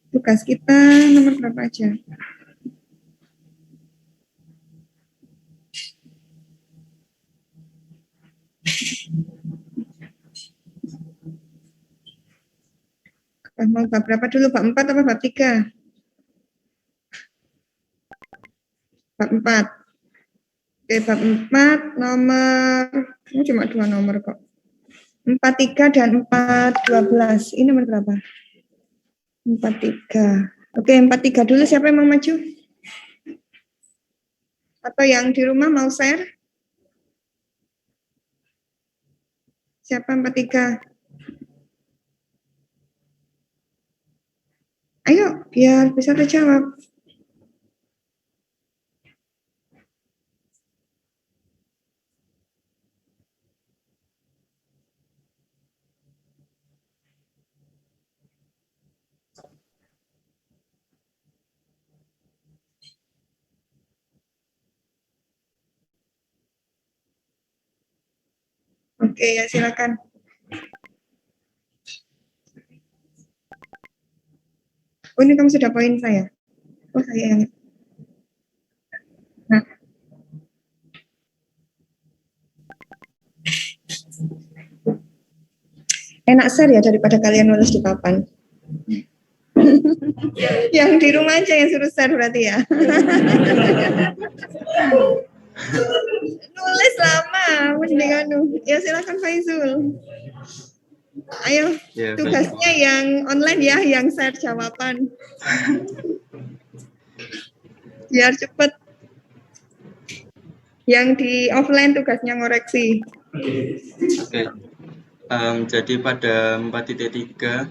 Tugas kita nomor berapa aja? Mau bab berapa dulu? Bab 4 atau bab 3? Bab 4. Oke, bab 4 nomor, ini cuma 2 nomor kok. 43 dan 412. Ini nomor berapa? 43. Oke, 43 dulu. Siapa yang mau maju? Atau yang di rumah mau share? Siapa 43? Ayo, biar bisa terjawab. Oke, ya silakan. Oh, ini kamu sudah poin saya. Oh, saya yang. Nah. Enak share ya daripada kalian nulis di papan. Yang di rumah aja yang suruh share berarti ya. Nulis lama, mendingan ya silakan Faizul. Ayo, tugasnya yang online ya, yang share jawaban. Biar cepet. Yang di offline tugasnya ngoreksi. Oke. Jadi pada 4.3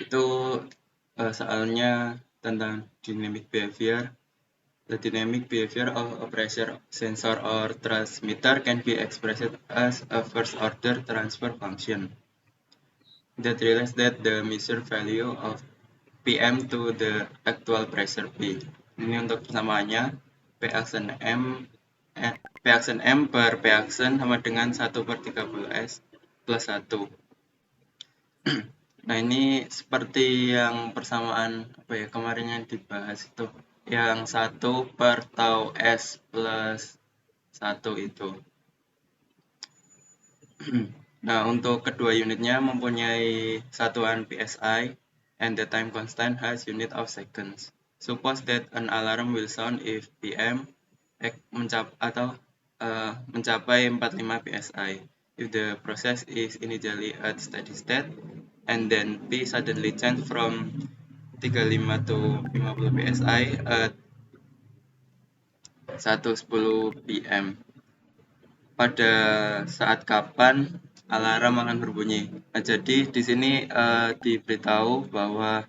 itu soalnya tentang dynamic behavior. The dynamic behavior of a pressure sensor or transmitter can be expressed as a first-order transfer function that relates that the measured value of PM to the actual pressure P. Ini untuk persamaannya P aksen M per P aksen sama dengan 1/30S plus 1. Nah, ini seperti yang persamaan kemarin yang dibahas itu. Yang 1 per tau S plus 1 itu. Nah, untuk kedua unitnya mempunyai satuan PSI and the time constant has unit of seconds. Suppose that an alarm will sound if PM mencapai 45 PSI. If the process is initially at steady state and then P suddenly change from 35 to 50 PSI at 1:10 PM. Pada saat kapan alarm akan berbunyi? Nah, jadi di sini diberitahu bahwa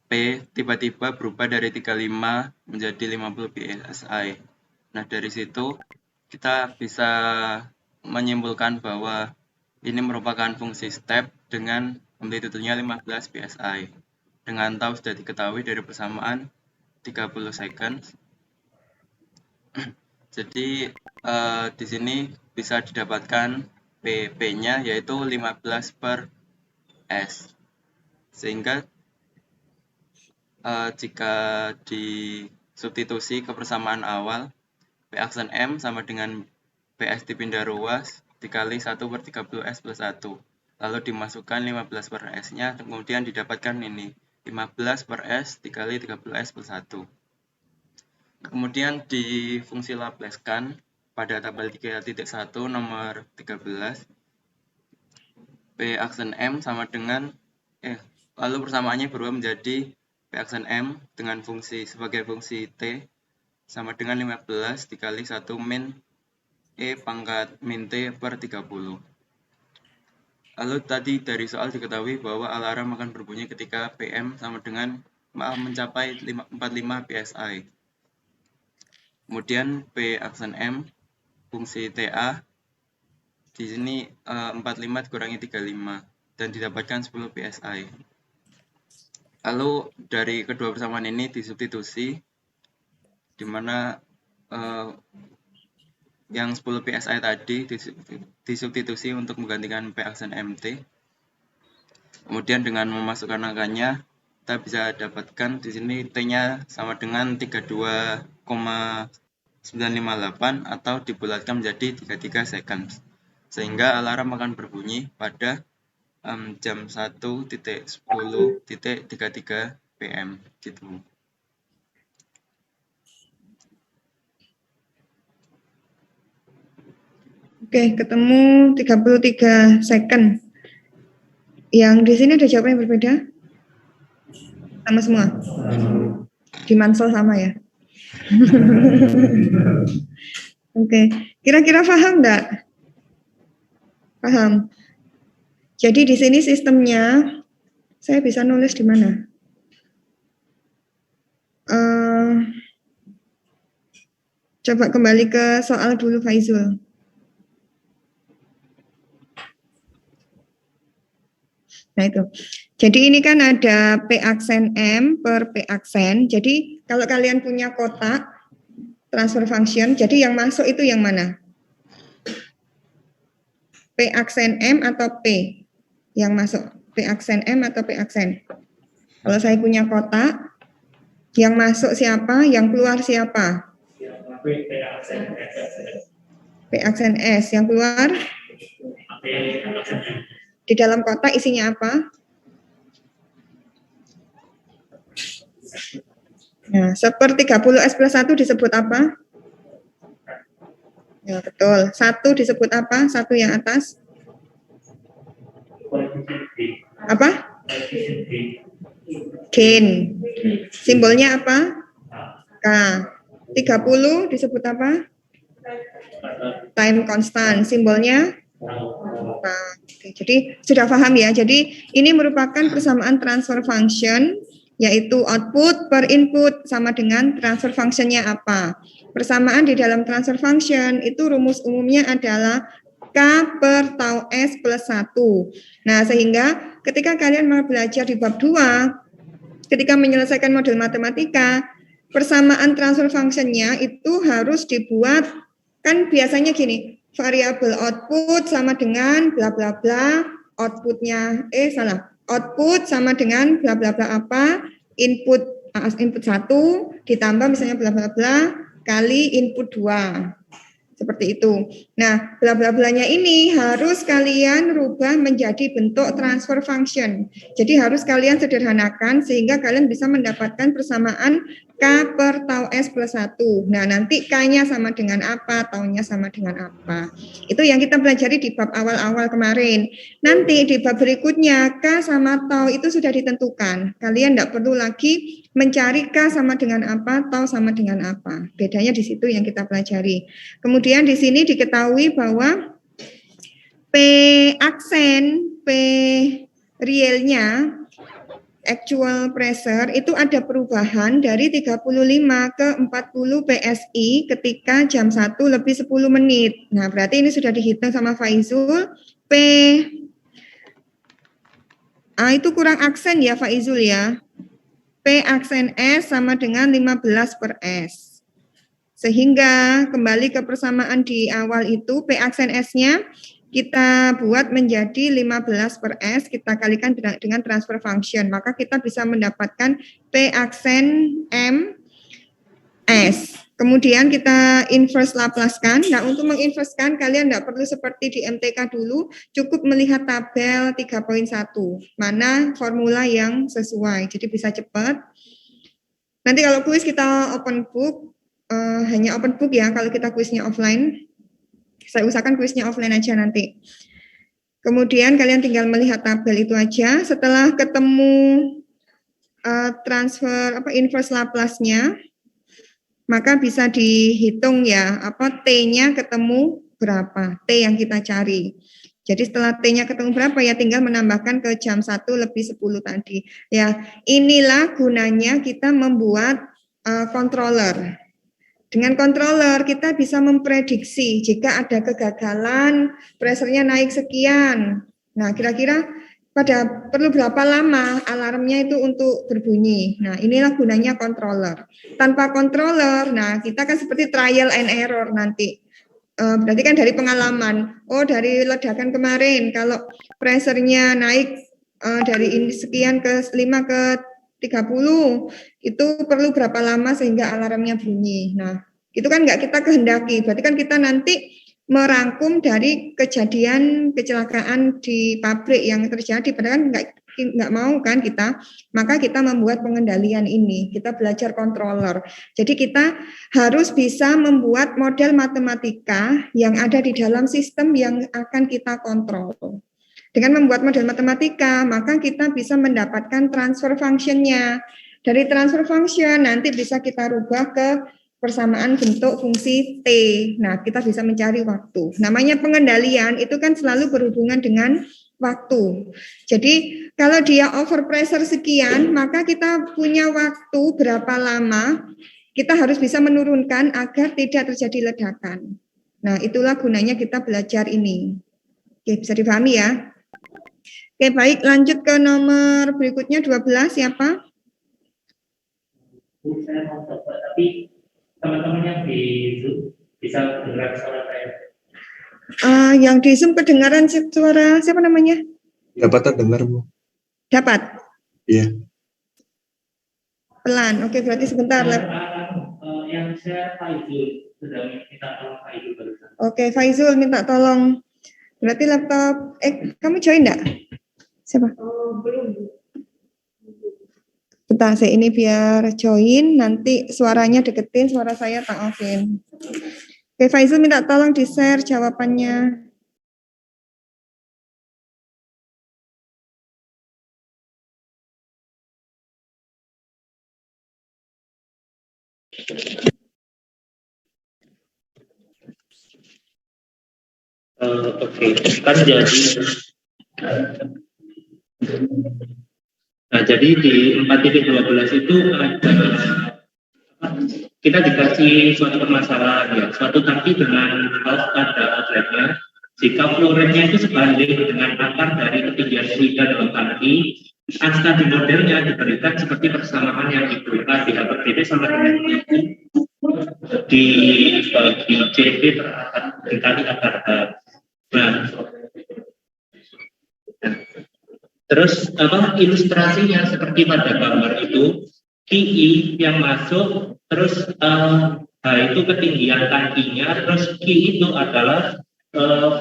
P tiba-tiba berubah dari 35 menjadi 50 PSI. Nah, dari situ kita bisa menyimpulkan bahwa ini merupakan fungsi step dengan amplitudonya 15 PSI. Dengan tau sudah diketahui dari persamaan 30 seconds. Jadi di sini bisa didapatkan P-nya yaitu 15 per S. Sehingga jika disubstitusi ke persamaan awal, P aksen M sama dengan PS dipindah ruas dikali 1/30S plus 1. Lalu dimasukkan 15 per S-nya, kemudian didapatkan ini, 15 per S dikali 30S plus 1. Kemudian di fungsi Laplace-kan pada tabel 3.1 nomor 13, P aksen M sama dengan, lalu persamaannya berubah menjadi P aksen M dengan fungsi sebagai fungsi T sama dengan 15 dikali 1 min E pangkat min T per 30. Lalu tadi dari soal diketahui bahwa alarm akan berbunyi ketika PM sama dengan mencapai 45 PSI. Kemudian P aksen M fungsi TA di sini 45 dikurangi 35 dan didapatkan 10 PSI. Lalu dari kedua persamaan ini disubstitusi di mana yang 10 PSI tadi disubstitusi untuk menggantikan P aksen MT. Kemudian dengan memasukkan angkanya, kita bisa dapatkan di sini T-nya sama dengan 32,958 atau dibulatkan menjadi 33 seconds. Sehingga alarm akan berbunyi pada jam 1.10.33 PM gitu. Oke, ketemu 33 second. Yang di sini ada jawaban yang berbeda? Sama semua? Di Mansell sama ya? Oke, kira-kira paham enggak? Paham. Jadi di sini sistemnya, saya bisa nulis di mana? Coba kembali ke soal dulu, Faizul. Nah itu. Jadi ini kan ada P aksen M per P aksen. Jadi kalau kalian punya kotak transfer function, jadi yang masuk itu yang mana? P aksen M atau P? Yang masuk P aksen M atau P aksen? Kalau saya punya kotak, yang masuk siapa? Yang keluar siapa? P aksen S. Yang keluar? Di dalam kotak isinya apa? Nah, seperti 30S plus 1 disebut apa? Ya, betul. 1 disebut apa? 1 yang atas? Apa? Gain. Simbolnya apa? K. 30 disebut apa? Time constant. Simbolnya? Nah, jadi sudah paham ya. Jadi ini merupakan persamaan transfer function, yaitu output per input sama dengan transfer functionnya apa. Persamaan di dalam transfer function itu rumus umumnya adalah K per tau S plus 1. Nah, sehingga ketika kalian mau belajar di bab 2, ketika menyelesaikan model matematika, persamaan transfer functionnya itu harus dibuat, kan biasanya gini, variabel output sama dengan bla bla bla, outputnya output sama dengan bla bla bla apa, input 1 ditambah misalnya bla bla bla kali input 2. Seperti itu. Nah, bla bla blanya ini harus kalian rubah menjadi bentuk transfer function. Jadi harus kalian sederhanakan sehingga kalian bisa mendapatkan persamaan K per tau S plus 1. Nah, nanti K-nya sama dengan apa, tau-nya sama dengan apa. Itu yang kita pelajari di bab awal-awal kemarin. Nanti di bab berikutnya, K sama tau itu sudah ditentukan. Kalian tidak perlu lagi mencari K sama dengan apa, tau sama dengan apa. Bedanya di situ yang kita pelajari. Kemudian di sini diketahui bahwa P aksen, P realnya, actual pressure itu ada perubahan dari 35 ke 40 PSI ketika jam 1 lebih 10 menit. Nah, berarti ini sudah dihitung sama Faizul. P itu kurang aksen ya Faizul ya. P aksen S sama dengan 15 per S. Sehingga kembali ke persamaan di awal itu, P aksen S-nya kita buat menjadi 15 per S, kita kalikan dengan transfer function. Maka kita bisa mendapatkan P aksen M S. Kemudian kita inverse Laplace-kan. Nah, untuk menginversekan kalian tidak perlu seperti di MTK dulu, cukup melihat tabel 3.1. Mana formula yang sesuai. Jadi bisa cepat. Nanti kalau kuis kita open book, hanya open book ya kalau kita kuisnya offline. Saya usahakan kuisnya offline aja nanti. Kemudian kalian tinggal melihat tabel itu aja. Setelah ketemu transfer inverse Laplace-nya, maka bisa dihitung ya T-nya ketemu berapa, T yang kita cari. Jadi setelah T-nya ketemu berapa ya tinggal menambahkan ke jam 1 lebih 10 tadi. Ya, inilah gunanya kita membuat controller. Dengan controller kita bisa memprediksi jika ada kegagalan, pressure-nya naik sekian. Nah, kira-kira perlu berapa lama alarmnya itu untuk berbunyi. Nah, inilah gunanya controller. Tanpa controller, nah kita kan seperti trial and error nanti. Berarti kan dari pengalaman, dari ledakan kemarin, kalau pressure-nya naik dari ini sekian ke 5 ke 30 itu perlu berapa lama sehingga alarmnya bunyi. Nah, itu kan nggak kita kehendaki. Berarti kan kita nanti merangkum dari kejadian kecelakaan di pabrik yang terjadi. Padahal kan nggak mau kan kita. Maka kita membuat pengendalian ini. Kita belajar controller. Jadi kita harus bisa membuat model matematika yang ada di dalam sistem yang akan kita kontrol. Dengan membuat model matematika, maka kita bisa mendapatkan transfer function-nya. Dari transfer function nanti bisa kita rubah ke persamaan bentuk fungsi T. Nah, kita bisa mencari waktu. Namanya pengendalian itu kan selalu berhubungan dengan waktu. Jadi, kalau dia over pressure sekian, maka kita punya waktu berapa lama kita harus bisa menurunkan agar tidak terjadi ledakan. Nah, itulah gunanya kita belajar ini. Oke, bisa dipahami ya? Oke, baik, lanjut ke nomor berikutnya 12, siapa? Bu, saya mau coba, tapi teman-teman yang di Zoom bisa dengar suara saya. Yang di Zoom kedengaran suara siapa namanya? Dapat dengar, Bu. Dapat? Iya. Pelan, oke, berarti sebentar. Yang saya Faizul, sedang minta tolong Faizul barusan. Oke, Faizul minta tolong. Berarti laptop, kamu join enggak? Siapa? Belum. Bentar, saya ini biar join, nanti suaranya deketin, suara saya tak offin. Oke, Faizul minta tolong di-share jawabannya. Oke, kan jadi nah, jadi di 4.12 itu ada kita dikasih suatu permasalahan ya, suatu tangki dengan off pada outletnya. Jika flow rate-nya itu sebanding dengan akar dari ketinggian fluida dalam tangki, angka di modelnya diberikan seperti persamaan yang itu ADH per DT sama dengan di bagi CV dikali akar H. Nah, terus ilustrasinya seperti pada gambar itu, QI yang masuk, terus H itu ketinggian tangkinya, terus Q itu adalah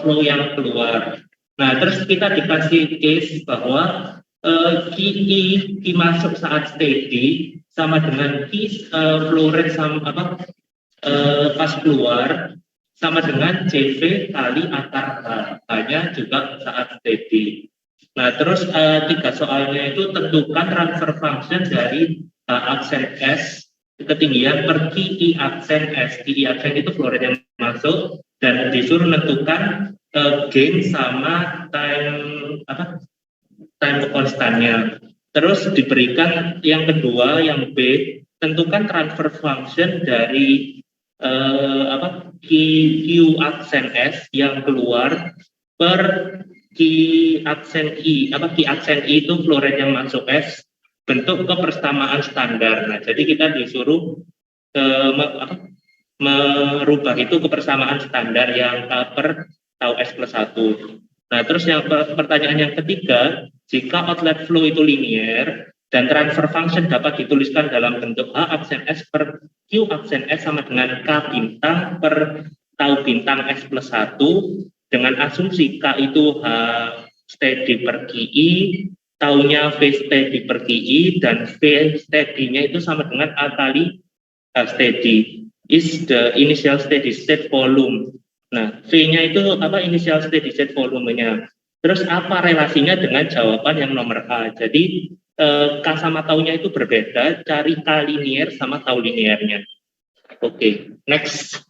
flow yang keluar. Nah, terus kita dikasih case bahwa QI masuk saat steady sama dengan Q flow rate sama pas keluar sama dengan CV kali akar H, hanya juga saat steady. Nah, terus 3 soalnya itu tentukan transfer function dari aksen S ketinggian per QI aksen S. QI aksen itu flow rate yang masuk dan disuruh menentukan gain sama time konstannya. Terus diberikan yang kedua, yang B, tentukan transfer function dari Q aksen S yang keluar per Q aksen I. Q aksen I itu flow rate yang masuk S bentuk kepersamaan standar. Nah, jadi kita disuruh merubah itu kepersamaan standar yang per tau S plus 1. Nah, terus yang pertanyaan yang ketiga, jika outlet flow itu linear dan transfer function dapat dituliskan dalam bentuk H aksen S per Q aksen S sama dengan K bintang per tau bintang S plus 1 dengan asumsi K itu H steady per QI, taunya V steady per QI, dan V steady-nya itu sama dengan A kali H steady is the initial steady state volume. Nah, V-nya itu initial steady state volumenya. Terus apa relasinya dengan jawaban yang nomor A? Jadi K sama taunya itu berbeda, cari K linear sama tau linearnya. Oke, next.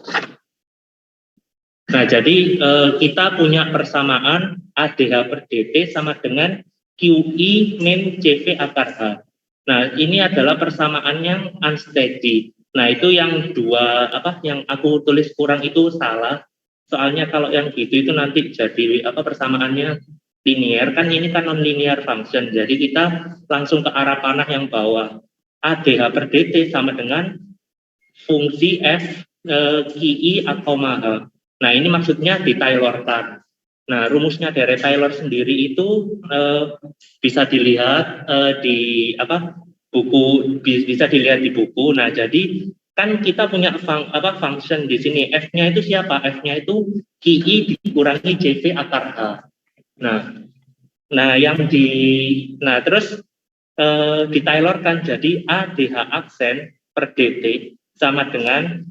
Nah, jadi kita punya persamaan ADH per DT sama dengan QI min CV akar H. Nah, ini adalah persamaan yang unsteady. Nah, itu yang dua, yang aku tulis kurang itu salah. Soalnya kalau yang gitu itu nanti jadi persamaannya linear, kan ini kan non-linear function. Jadi kita langsung ke arah panah yang bawah. ADH per DT sama dengan fungsi F QI atau H. Nah, ini maksudnya ditailorkan. Nah, rumusnya dari Taylor sendiri itu bisa dilihat di buku, bisa dilihat di buku. Nah, jadi kan kita punya function di sini. F-nya itu siapa? F-nya itu QI dikurangi CV akar H. Nah, terus ditailorkan jadi ADH aksen per DT sama dengan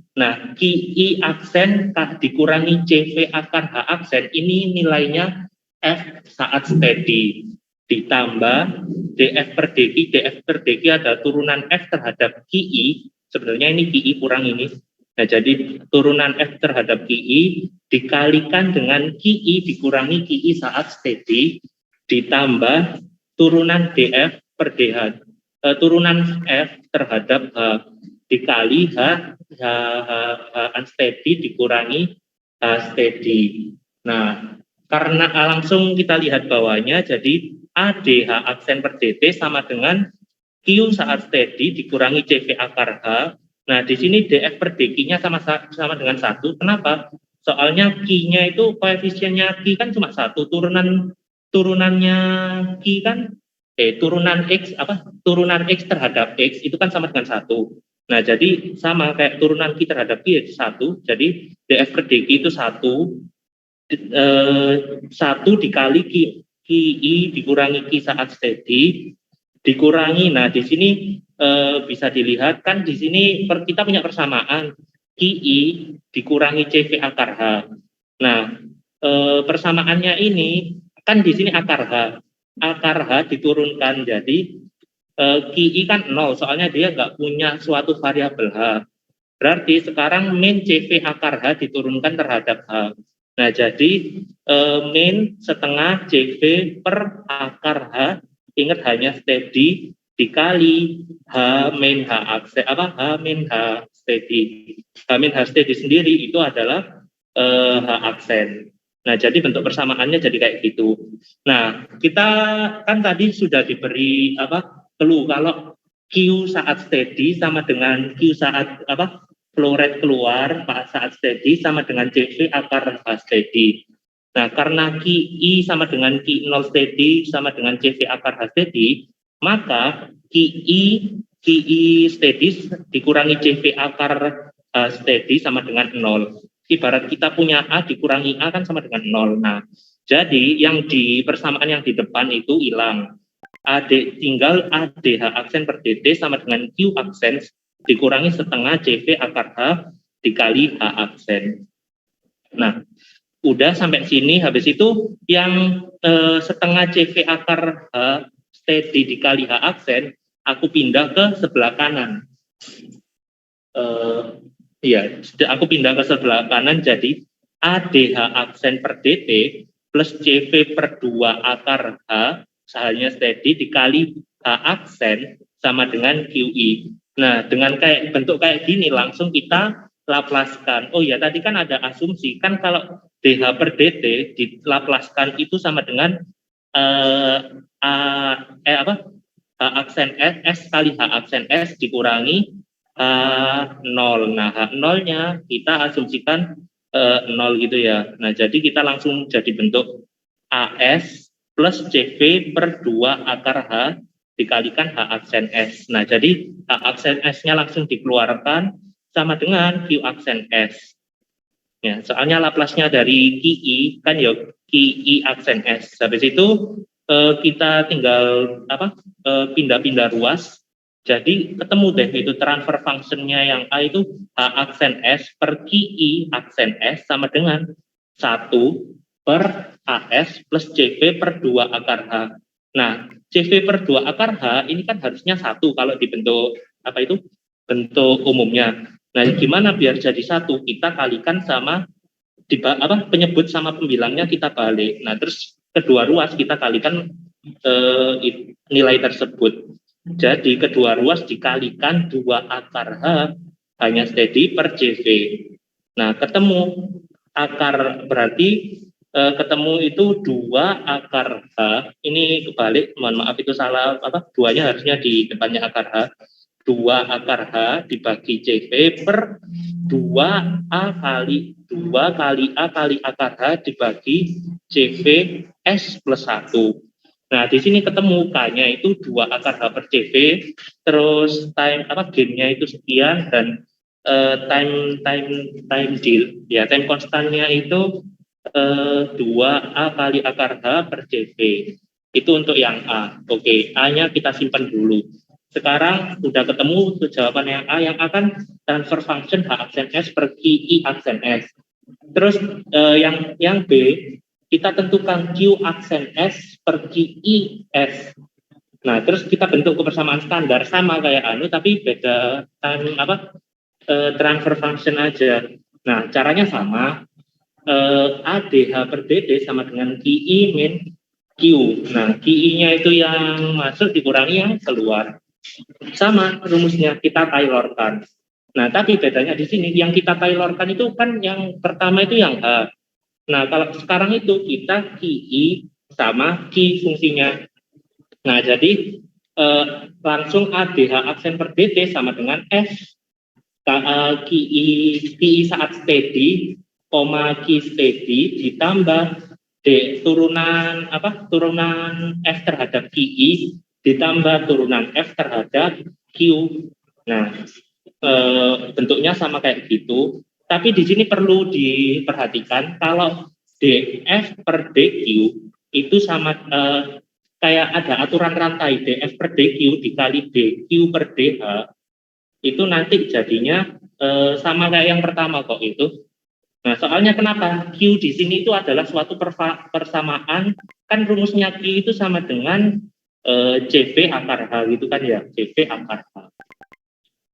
QI aksen dikurangi CV akar H aksen, ini nilainya F saat steady ditambah DF per DQ adalah turunan F terhadap QI, sebenarnya ini QI kurang ini. Nah, jadi turunan F terhadap QI dikalikan dengan QI dikurangi QI saat steady ditambah turunan DF per DH, turunan F terhadap H dikali H unsteady dikurangi H steady. Nah, karena langsung kita lihat bawahnya, jadi ADH aksen per DT sama dengan Q saat steady dikurangi CV akar H. Nah, di sini DF per DQ-nya sama dengan 1. Kenapa? Soalnya Q-nya itu koefisiennya Q kan cuma 1, turunannya Q kan turunan X terhadap X itu kan sama dengan 1. Nah, jadi sama kayak turunan Q terhadap Q itu 1. Jadi DF per DQ itu 1 dikali QI dikurangi Q saat steady dikurangi. Nah, di sini bisa dilihat kan di sini kita punya persamaan QI dikurangi CV akar H. Nah, persamaannya ini kan di sini akar H diturunkan, jadi QI kan 0, soalnya dia nggak punya suatu variabel H. Berarti sekarang min CV akar H diturunkan terhadap H. Nah, jadi min setengah CV per akar H, ingat hanya steady dikali H min H aksen H min H steady. H min H steady sendiri itu adalah H aksen. Nah, jadi bentuk persamaannya jadi kayak gitu. Nah, kita kan tadi sudah diberi clue kalau Q saat steady sama dengan Q saat flow rate keluar saat steady sama dengan CV akar H steady. Nah, karena QI sama dengan Q0 steady sama dengan CV akar H steady, maka QI steady dikurangi CV akar H steady sama dengan 0. Ibarat kita punya A dikurangi A kan sama dengan 0. Nah, jadi yang di persamaan yang di depan itu hilang. Tinggal ADH aksen per DT sama dengan Q aksen dikurangi setengah CV akar H dikali H aksen. Nah, udah sampai sini. Habis itu yang setengah CV akar H steady dikali H aksen, aku pindah ke sebelah kanan. Aku pindah ke sebelah kanan, jadi ADH aksen per DT plus CV per 2 akar H sahanya steady dikali H aksen sama dengan QI. Nah, dengan bentuk kayak gini langsung kita laplaskan. Oh ya, tadi kan ada asumsi kan kalau DH per DT dilaplaskan itu sama dengan H aksen S kali H aksen S dikurangi H0. Nah, H0-nya kita asumsikan 0 gitu ya. Nah, jadi kita langsung jadi bentuk AS plus CV per 2 akar H dikalikan H aksen S. Nah, jadi H aksen S-nya langsung dikeluarkan sama dengan Q aksen S. Ya, soalnya laplasnya dari QI kan ya QI aksen S. Habis itu kita tinggal pindah-pindah ruas. Jadi ketemu deh itu transfer functionnya yang A itu H aksen S per QI aksen S sama dengan 1 per AS plus CV per 2 akar H. Nah, CV per 2 akar H ini kan harusnya 1 kalau dibentuk bentuk umumnya. Nah, gimana biar jadi 1? Kita kalikan sama penyebut sama pembilangnya kita balik. Nah, terus kedua ruas kita kalikan nilai tersebut. Jadi kedua ruas dikalikan 2 akar H hanya steady per CV. Nah, ketemu akar berarti ketemu itu 2 akar H. Ini kebalik, mohon maaf itu salah, 2-nya harusnya di depannya akar H. 2 akar H dibagi CV per 2A kali A kali akar H dibagi CV S plus 1. Nah, di sini ketemu K-nya itu 2 akar H per CV, terus gain-nya itu sekian, dan time deal, ya, time konstannya itu 2A kali akar H per CV. Itu untuk yang A. Oke, A-nya kita simpan dulu. Sekarang sudah ketemu jawaban yang A, yang akan transfer function H aksen S per QI aksen S. Terus yang B, kita tentukan Q aksen S per QI S. Nah, terus kita bentuk kebersamaan standar sama kayak tapi beda transfer function aja. Nah, caranya sama. ADH per DD sama dengan QI min Q. Nah, QI-nya itu yang masuk dikurangi yang keluar. Sama rumusnya, kita taylorkan. Nah, tapi bedanya di sini, yang kita taylorkan itu kan yang pertama itu yang H. Nah, kalau sekarang itu kita QI sama Q fungsinya. Nah, jadi langsung ADH aksen per DT sama dengan F QI saat steady, Q steady ditambah turunan F terhadap QI ditambah turunan F terhadap Q. Nah, bentuknya sama kayak gitu. Tapi di sini perlu diperhatikan kalau DF per DQ itu sama kayak ada aturan rantai DF per DQ dikali DQ per DH, itu nanti jadinya sama kayak yang pertama kok itu. Nah, soalnya kenapa? Q di sini itu adalah suatu persamaan, kan rumusnya Q itu sama dengan CV akar H gitu kan ya, CV akar H.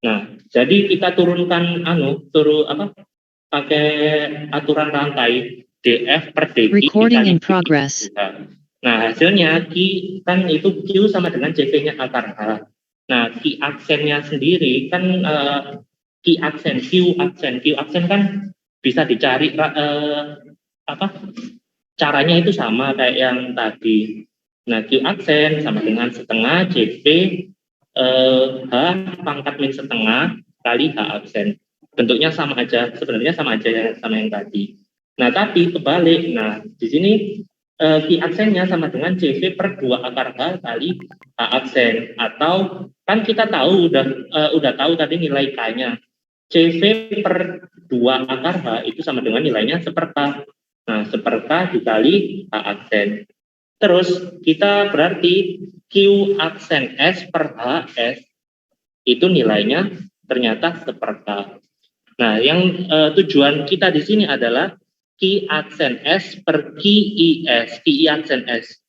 Nah, jadi kita turunkan pakai aturan rantai DF per DQ. Recording in progress. Nah, hasilnya Q kan itu Q sama dengan CV-nya akar H. Nah, Q aksennya sendiri kan Q aksen kan bisa dicari caranya itu sama kayak yang tadi. Nah, Q aksen sama dengan setengah CV H pangkat min setengah kali H aksen. Bentuknya sama aja, sebenarnya sama aja ya sama yang tadi. Nah, tapi kebalik. Nah, di sini Q aksennya sama dengan CV per 2 akar H kali H aksen. Atau kan kita tahu udah tahu tadi nilai K-nya. CV per 2 akar H itu sama dengan nilainya seperka. Nah, seperka dikali H aksen. Terus kita berarti Q aksen S per HS itu nilainya ternyata seperka. Nah, yang tujuan kita di sini adalah Q aksen S per QIS, QI aksen S.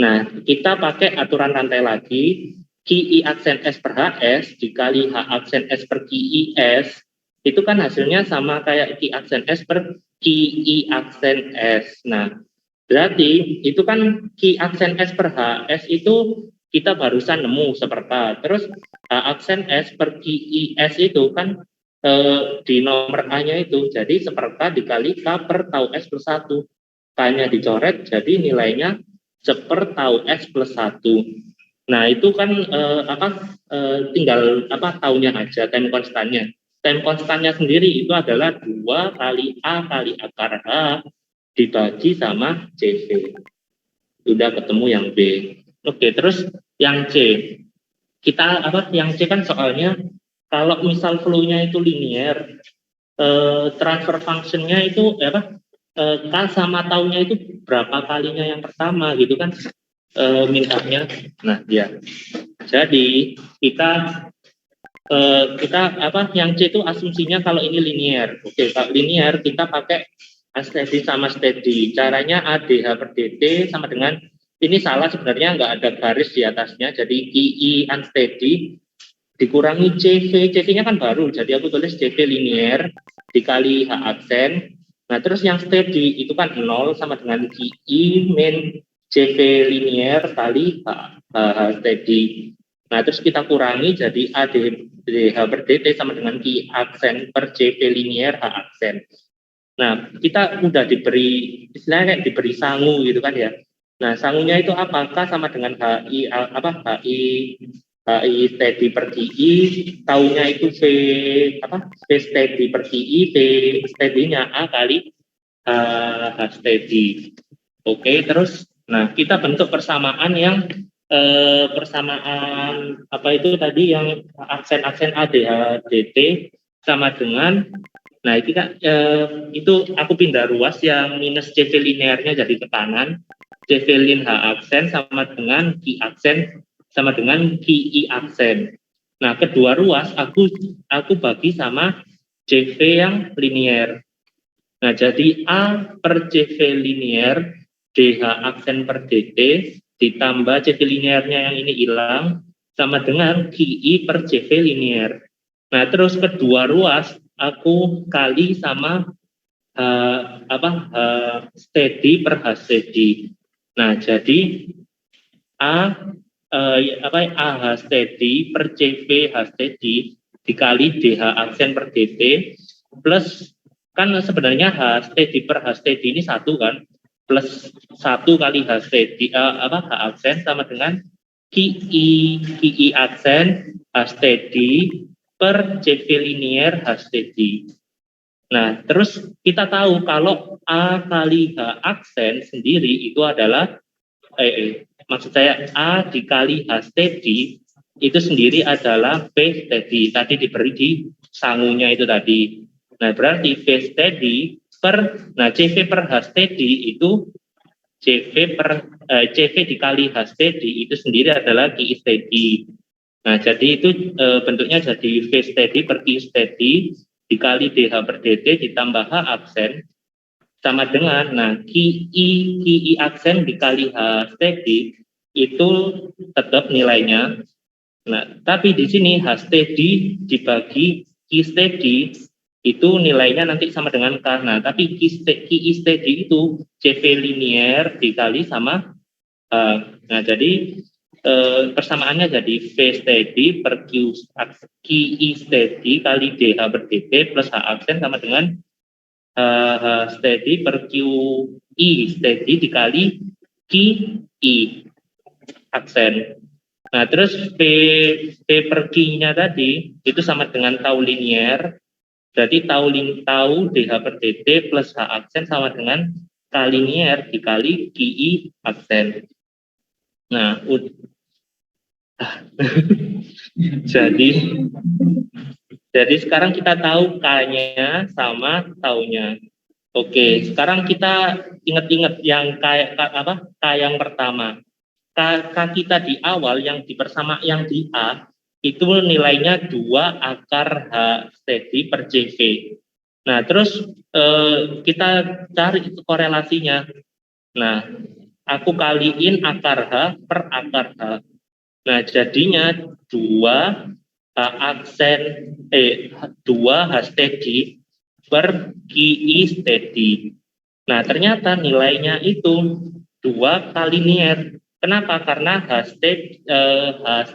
Nah, kita pakai aturan rantai lagi. QI aksen S per HS dikali H aksen S per QIS, itu kan hasilnya sama kayak QI aksen S per QI aksen S. Nah, berarti itu kan QI aksen S per HS itu kita barusan nemu seperka. Terus H aksen S per QIS itu kan di nomor A-nya itu, jadi seperka dikali K per tau S plus 1. K-nya dicoret, jadi nilainya seper tau S plus 1. Nah, itu kan tinggal taunya aja, time konstannya. Time konstannya sendiri itu adalah 2 kali A kali akar H dibagi sama CV. Sudah ketemu yang B. Oke, terus yang C. Yang C kan soalnya kalau misal flow-nya itu linear, transfer function-nya itu K sama taunya itu berapa kalinya yang pertama gitu kan mintanya. Nah, ya. Jadi kita yang C itu asumsinya kalau ini linear. Oke, kalau linear kita pakai steady sama steady. Caranya ADH per DT sama dengan, ini salah sebenarnya, nggak ada garis di atasnya, jadi QI unsteady dikurangi CV. CV-nya kan baru, jadi aku tulis CV linear dikali H aksen. Nah, terus yang steady itu kan 0 sama dengan QI min CV linear kali H steady. Nah, terus kita kurangi jadi ADH per DT sama dengan QI aksen per CV linear H aksen. Nah, kita udah diberi, istilahnya kayak diberi sangu gitu kan ya. Nah, sangunya itu apakah sama dengan HI HI steady per QI, taunya itu V steady per QI, V steady-nya A kali H steady. Oke, terus nah kita bentuk persamaan yang persamaan apa itu tadi yang aksen-aksen ADH DT sama dengan nah itu kan itu aku pindah ruas yang minus CV linearnya jadi ke kanan, CV lin H aksen sama dengan Q aksen sama dengan QI aksen. Nah, kedua ruas aku bagi sama CV yang linear. Nah, jadi A per CV linear DH aksen per DT ditambah CV linearnya yang ini hilang sama dengan QI per CV linear. Nah, terus kedua ruas aku kali sama steady per H steady. Nah, jadi AH steady per CV H steady dikali DH aksen per DT plus kan sebenarnya H steady per H steady ini satu kan plus 1 kali H steady H aksen sama dengan QI aksen H steady per CV linear H steady. Nah, terus kita tahu kalau A kali H aksen sendiri itu adalah maksud saya A dikali H steady itu sendiri adalah V steady. Tadi diberi di sangunya itu tadi. Nah, berarti V steady nah CV per H steady itu CV dikali H steady itu sendiri adalah QI steady. Nah, jadi itu bentuknya jadi V steady per QI steady dikali DH per DT ditambah H aksen sama dengan nah QI aksen dikali H steady itu tetap nilainya. Nah, tapi di sini H steady dibagi QI steady itu nilainya nanti sama dengan K. Nah, tapi QI steady itu CV linear dikali sama nah, jadi persamaannya jadi V steady per QI steady kali DH per DT plus H aksen sama dengan H steady per QI steady dikali QI aksen. Nah, terus V per Q-nya tadi itu sama dengan tau linear. Jadi tau DH per DT plus H aksen sama dengan K linear dikali QI aksen. Nah, jadi sekarang kita tahu K-nya sama taunya. Oke, sekarang kita ingat-ingat yang K yang pertama. K kita di awal yang di A itu nilainya 2 akar H steady per CV. Nah, terus kita cari korelasinya. Nah, aku kaliin akar H per akar H. Nah, jadinya 2 H steady per QI steady. Nah, ternyata nilainya itu 2 kali linear. Kenapa? Karena H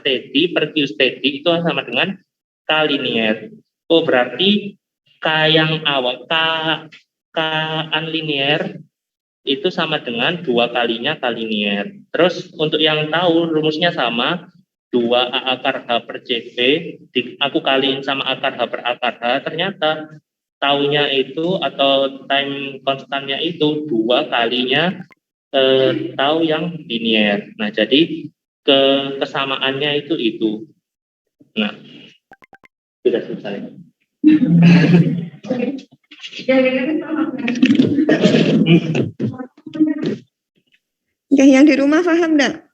steady per Q steady itu sama dengan K linear. Oh, berarti K yang awal, K unlinear itu sama dengan 2 kalinya K linear. Terus untuk yang tahu rumusnya sama, 2 A akar H per CV, aku kaliin sama akar H per akar H, ternyata taunya itu atau time konstannya itu 2 kalinya tau yang linear. Nah, jadi kesamaannya itu. Nah, sudah selesai. Oke, yang di rumah paham enggak?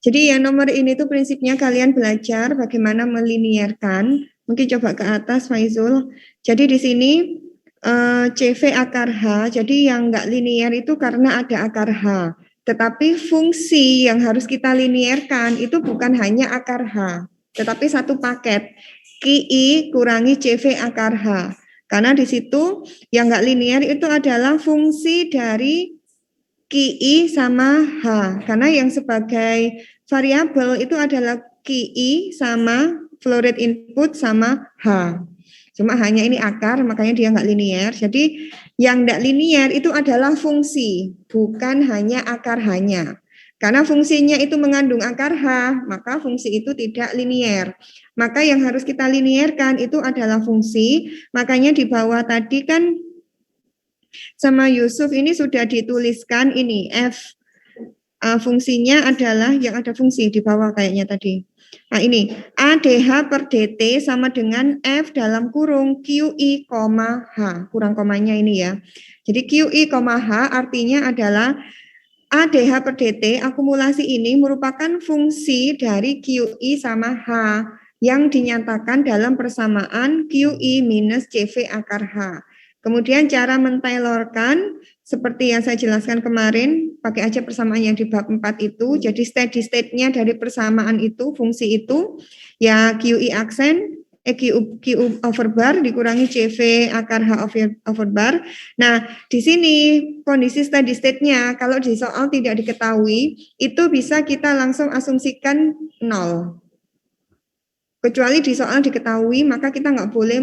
Jadi yang nomor ini tuh prinsipnya kalian belajar bagaimana meliniarkan. Mungkin coba ke atas, Faizul. Jadi di sini CV akar H, jadi yang enggak linear itu karena ada akar H. Tetapi fungsi yang harus kita linearkan itu bukan hanya akar H, tetapi satu paket. QI kurangi CV akar H. Karena di situ yang enggak linear itu adalah fungsi dari QI sama H. Karena yang sebagai variabel itu adalah QI sama flow rate input sama H. Cuma hanya ini akar, makanya dia nggak linear. Jadi yang nggak linear itu adalah fungsi, bukan hanya akar hanya. Karena fungsinya itu mengandung akar H, maka fungsi itu tidak linier. Maka yang harus kita linierkan itu adalah fungsi, makanya di bawah tadi kan sama Yusuf ini sudah dituliskan ini F. Fungsinya adalah yang ada fungsi di bawah kayaknya tadi. Nah ini ADH per DT sama dengan F dalam kurung QI, H. Kurang komanya ini ya. Jadi QI, H artinya adalah ADH per DT akumulasi ini merupakan fungsi dari QI sama H yang dinyatakan dalam persamaan QI minus CV akar H. Kemudian cara mentailorkan seperti yang saya jelaskan kemarin, pakai aja persamaan yang di bab 4 itu. Jadi steady state-nya dari persamaan itu, fungsi itu, ya QI aksen, Q over bar dikurangi CV akar H over bar. Nah, di sini kondisi steady state-nya, kalau di soal tidak diketahui, itu bisa kita langsung asumsikan 0. Kecuali di soal diketahui, maka kita nggak boleh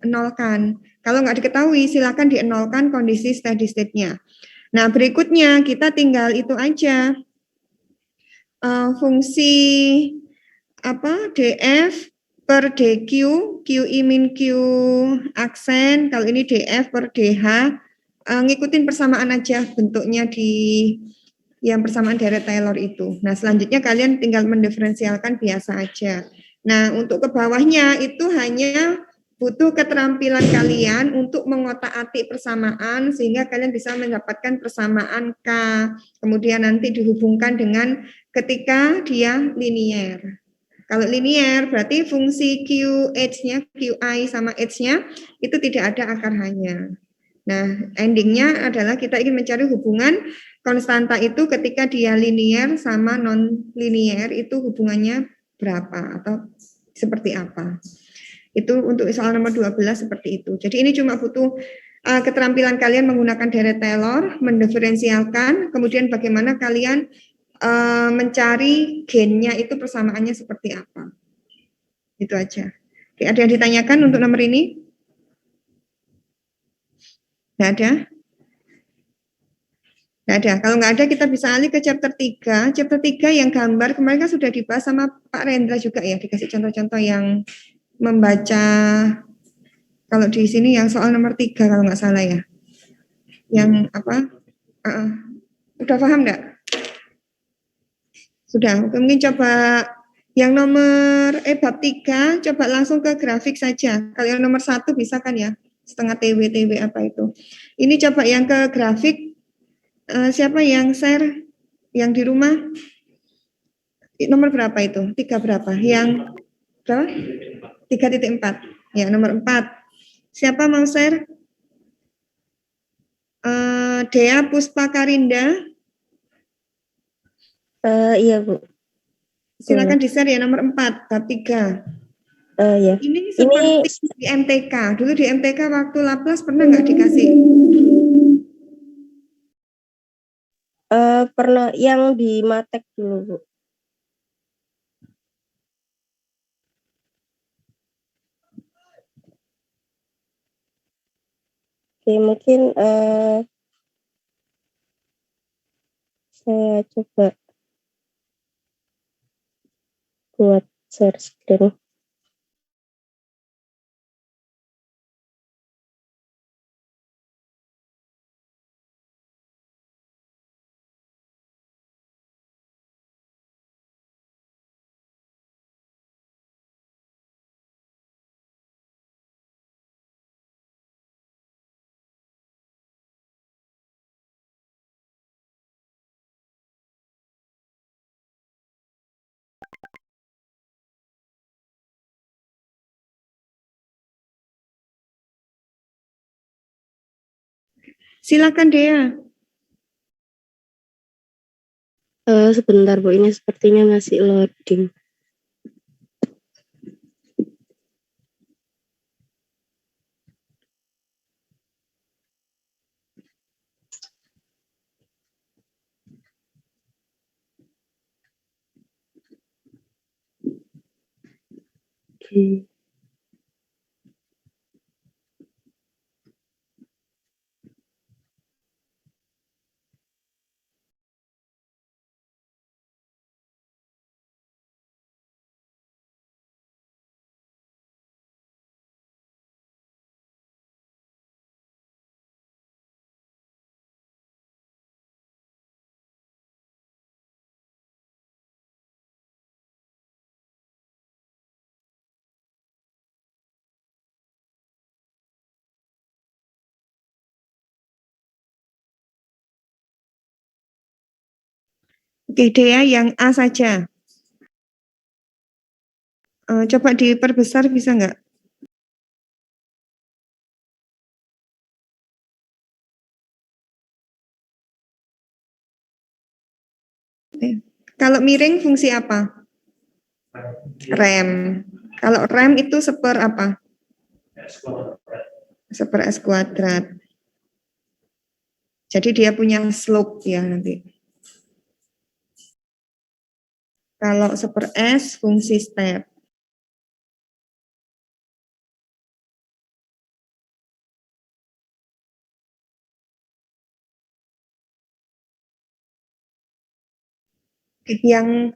menolkan. Kalau nggak diketahui, silakan dienolkan kondisi steady state-nya. Nah, berikutnya kita tinggal itu aja. Fungsi DF per DQ, QI min Q aksen, kalau ini DF per DH, ngikutin persamaan aja bentuknya di yang persamaan deret Taylor itu. Nah, selanjutnya kalian tinggal mendiferensialkan biasa aja. Nah, untuk ke bawahnya itu hanya butuh keterampilan kalian untuk mengotak-atik persamaan sehingga kalian bisa mendapatkan persamaan K. Kemudian nanti dihubungkan dengan ketika dia linier. Kalau linier berarti fungsi QH-nya, QI sama H-nya itu tidak ada akar H-nya. Nah, endingnya adalah kita ingin mencari hubungan konstanta itu ketika dia linier sama non-linier itu hubungannya berapa atau seperti apa. Itu untuk soal nomor 12 seperti itu. Jadi ini cuma butuh keterampilan kalian menggunakan deret Taylor, mendiferensialkan, kemudian bagaimana kalian mencari gennya itu persamaannya seperti apa. Itu aja. Oke, ada yang ditanyakan untuk nomor ini? Nggak ada? Nggak ada. Kalau nggak ada, kita bisa alih ke chapter 3. Chapter 3 yang gambar, kemarin kan sudah dibahas sama Pak Rendra juga ya, dikasih contoh-contoh yang membaca, kalau di sini yang soal nomor 3 kalau nggak salah ya. Yang apa? Udah paham nggak? Sudah, mungkin coba yang nomor bab 3, coba langsung ke grafik saja. Kalau yang nomor 1 bisa kan ya? Setengah TW apa itu. Ini coba yang ke grafik. Siapa yang share yang di rumah? Nomor berapa itu? 3 berapa? Yang berapa? 3.4. Ya, nomor 4. Siapa mau share? Dea Puspa Karinda. Iya, Bu. Silakan di-share ya nomor 4, bab 3. Ya. Ini seperti di MTK. Dulu di MTK waktu Laplace pernah nggak dikasih? Pernah yang di Matek dulu, Bu. Oke, mungkin saya coba buat share screen. Silakan Dea. Sebentar, Bu, ini sepertinya masih loading. Oke. Oke, Dea yang A saja. Coba diperbesar bisa nggak? Kalau miring fungsi apa? Rem. Kalau rem itu seper apa? Seper S kuadrat. Jadi dia punya slope ya nanti. Kalau seper S fungsi step. Yang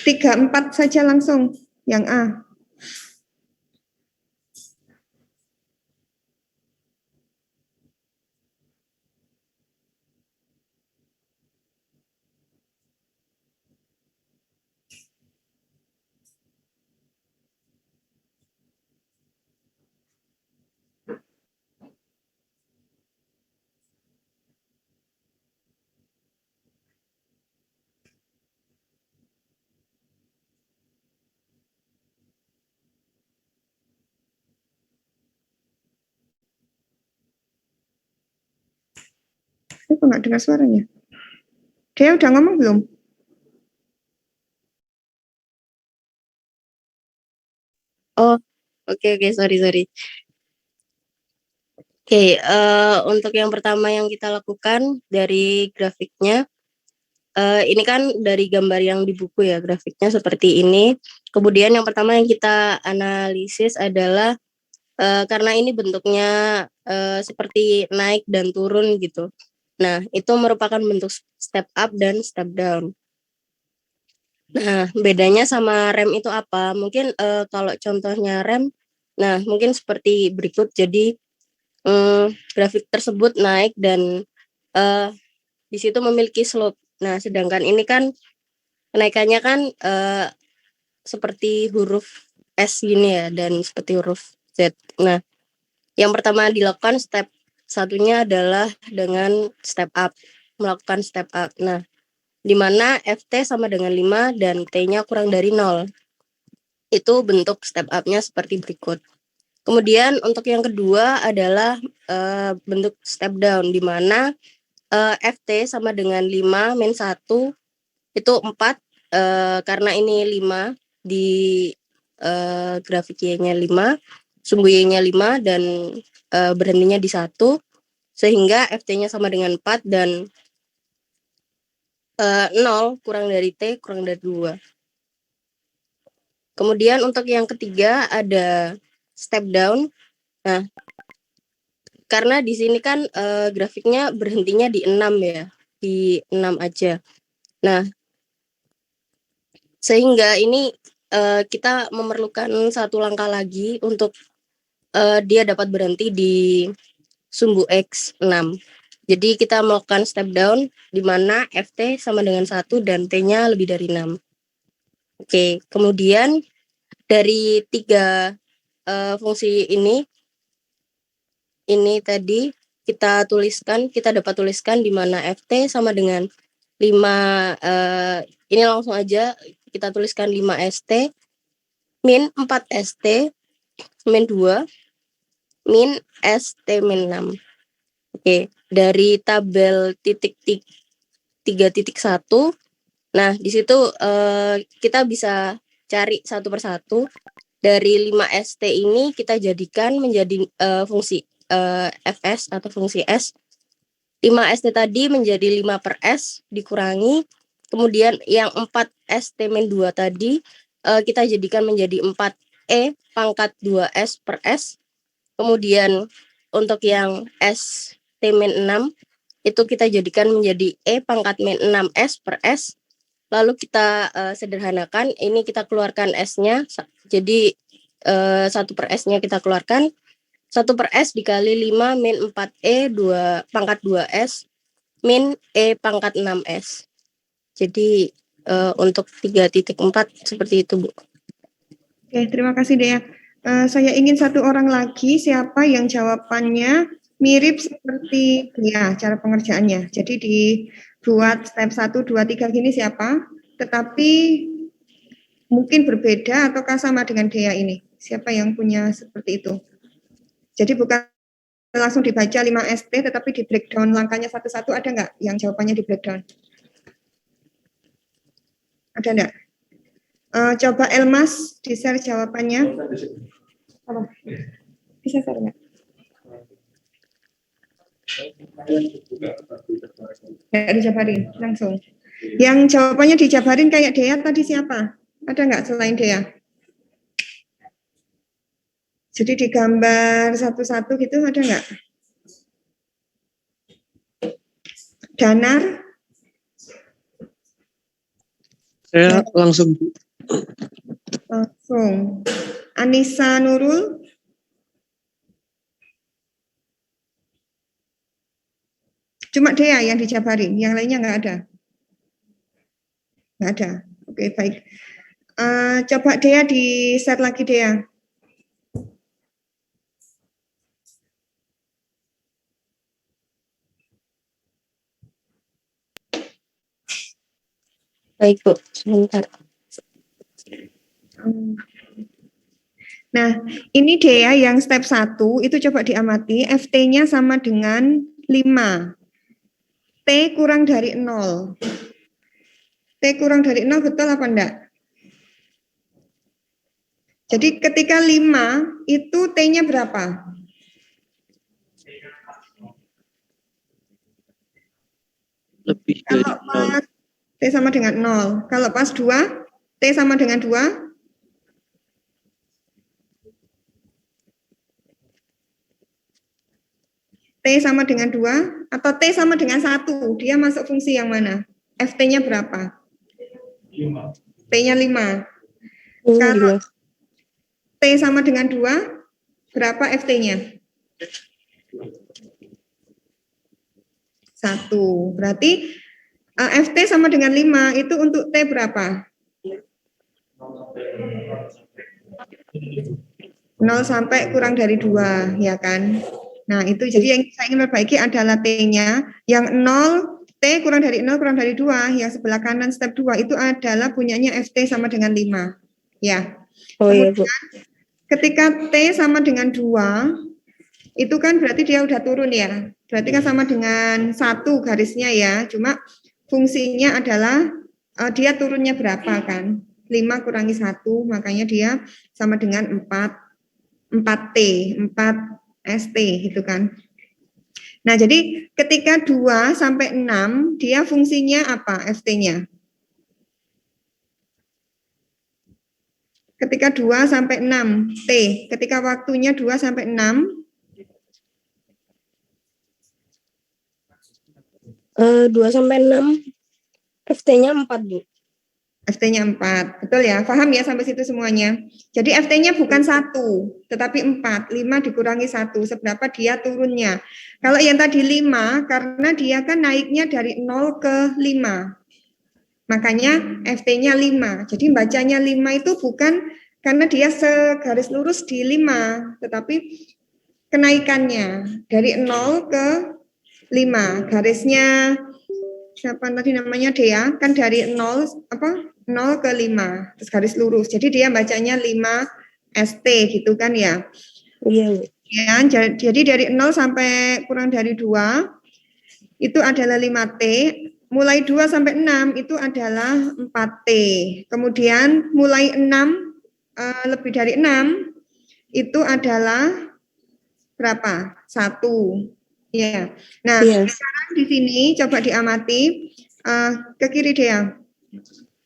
3, 4 saja langsung. Yang A. Kok nggak dengar suaranya? Dia udah ngomong belum? Oh, oke, sorry. Oke, untuk yang pertama yang kita lakukan dari grafiknya, ini kan dari gambar yang di buku ya, grafiknya seperti ini. Kemudian yang pertama yang kita analisis adalah karena ini bentuknya seperti naik dan turun gitu. Nah, itu merupakan bentuk step up dan step down. Nah, bedanya sama rem itu apa? Mungkin kalau contohnya rem, nah mungkin seperti berikut. Jadi grafik tersebut naik dan di situ memiliki slope. Nah, sedangkan ini kan kenaikannya kan seperti huruf S gini ya, dan seperti huruf Z. Nah, yang pertama dilakukan step satunya adalah dengan step up, melakukan step up. Nah, di mana FT sama dengan 5 dan T-nya kurang dari 0. Itu bentuk step up-nya seperti berikut. Kemudian untuk yang kedua adalah bentuk step down, di mana FT sama dengan 5 min 1 itu 4, karena ini 5 di grafik Y-nya 5, sumbu Y-nya 5 dan berhentinya di 1, sehingga FT-nya sama dengan 4 dan 0 kurang dari T kurang dari 2. Kemudian untuk yang ketiga ada step down. Nah, karena di sini kan grafiknya berhentinya di 6 ya, di 6 aja. Nah, sehingga ini kita memerlukan satu langkah lagi untuk dia dapat berhenti di sumbu X 6. Jadi kita melakukan step down di mana FT sama dengan 1 dan T-nya lebih dari 6. Oke, kemudian dari 3 fungsi ini tadi kita dapat tuliskan di mana FT sama dengan 5, ini langsung aja kita tuliskan 5 ST min 4 ST min 2 min ST min 6. Oke, dari tabel 3.1. Nah, di situ kita bisa cari satu persatu. Dari 5 ST ini kita jadikan menjadi fungsi Fs atau fungsi S. 5 ST tadi menjadi 5 per S dikurangi. Kemudian yang 4 ST min 2 tadi kita jadikan menjadi 4 E pangkat 2S per S. Kemudian untuk yang ST min 6 itu kita jadikan menjadi E pangkat min 6S per S. Lalu kita sederhanakan, ini kita keluarkan S-nya. Jadi 1 per S-nya kita keluarkan. 1 per S dikali 5 min 4E 2 pangkat 2S min E pangkat 6S. Jadi untuk 3.4 seperti itu, Bu. Oke, terima kasih Dea. Saya ingin satu orang lagi, siapa yang jawabannya mirip seperti Dea cara pengerjaannya. Jadi di buat step 1, 2, 3 gini siapa? Tetapi mungkin berbeda ataukah sama dengan Dea ini? Siapa yang punya seperti itu? Jadi bukan langsung dibaca 5 ST tetapi di breakdown langkahnya satu-satu, ada nggak yang jawabannya di breakdown? Ada nggak? Coba Elmas di-share jawabannya. Apa? Bisa share nggak? Nggak dijabarin, langsung. Yang jawabannya dijabarin kayak Dea tadi siapa? Ada nggak selain Dea? Jadi digambar satu-satu gitu ada nggak? Danar? Saya langsung. Langsung. Anissa Nurul? Cuma Dea yang dijabarin, yang lainnya nggak ada? Nggak ada. Oke, baik. Coba Dea di-share lagi, Dea. Baik, Bu. Sebentar. Nah, ini Dea yang step 1, itu coba diamati, FT-nya sama dengan 5. T kurang dari 0. T kurang dari 0 betul apa enggak? Jadi ketika 5, itu T-nya berapa? Lebih dari Kalau pas T sama dengan 0. Kalau pas 2, T sama dengan 2. T sama dengan 2 atau T sama dengan 1. Dia masuk fungsi yang mana? FT-nya berapa? 5. T-nya 5. Ini Kalau gimana? T sama dengan 2, berapa FT-nya? 1. Berarti FT sama dengan 5 itu untuk T berapa? 0 sampai kurang dari 2, ya kan? Nah, itu jadi yang saya ingin perbaiki adalah T-nya. Yang 0, T kurang dari 0 kurang dari 2, yang sebelah kanan step 2 itu adalah punyanya FT sama dengan 5. Ya. Oh iya, Bu. Ketika T sama dengan 2, itu kan berarti dia udah turun ya. Berarti kan sama dengan 1 garisnya ya. Cuma fungsinya adalah dia turunnya berapa kan? 5 kurangi 1, makanya dia sama dengan 4T, 4ST gitu kan. Nah, jadi ketika 2 sampai 6, dia fungsinya apa FT-nya? Ketika 2 sampai 6, T. Ketika waktunya 2 sampai 6, 2 sampai 6, FT-nya 4, Bu. FT-nya 4. Betul ya? Paham ya sampai situ semuanya? Jadi FT-nya bukan 1, tetapi 4. 5 dikurangi 1. Seberapa dia turunnya? Kalau yang tadi 5, karena dia kan naiknya dari 0 ke 5. Makanya FT-nya 5. Jadi bacanya 5 itu bukan karena dia segaris lurus di 5, tetapi kenaikannya dari 0 ke 5. Garisnya siapa tadi namanya Dea, kan dari 0 ke 5, terus garis lurus. Jadi dia bacanya 5 ST gitu kan ya. Iya, Bu. Ya, jadi dari 0 sampai kurang dari 2 itu adalah 5T. Mulai 2 sampai 6 itu adalah 4T. Kemudian mulai 6 lebih dari 6 itu adalah berapa? 1. Ya. Nah, Iya. sekarang di sini coba diamati ke kiri dia.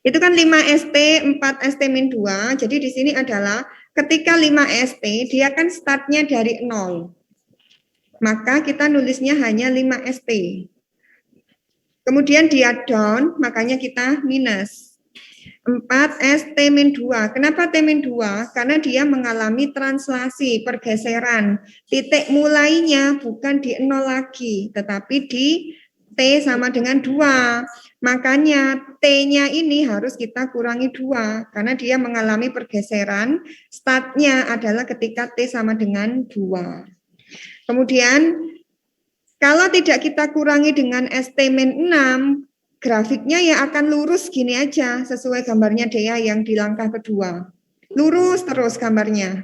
Itu kan 5 ST, 4 ST min 2. Jadi di sini adalah ketika 5 ST dia kan startnya dari 0. Maka kita nulisnya hanya 5 ST. Kemudian dia down, makanya kita minus. 4 ST min 2. Kenapa T min 2? Karena dia mengalami translasi, pergeseran. Titik mulainya bukan di 0 lagi, tetapi di T sama dengan 2. Makanya T-nya ini harus kita kurangi 2. Karena dia mengalami pergeseran, startnya adalah ketika T sama dengan 2. Kemudian Kalau tidak kita kurangi dengan ST-6, grafiknya ya akan lurus gini aja, sesuai gambarnya Dea yang di langkah kedua. Lurus terus gambarnya.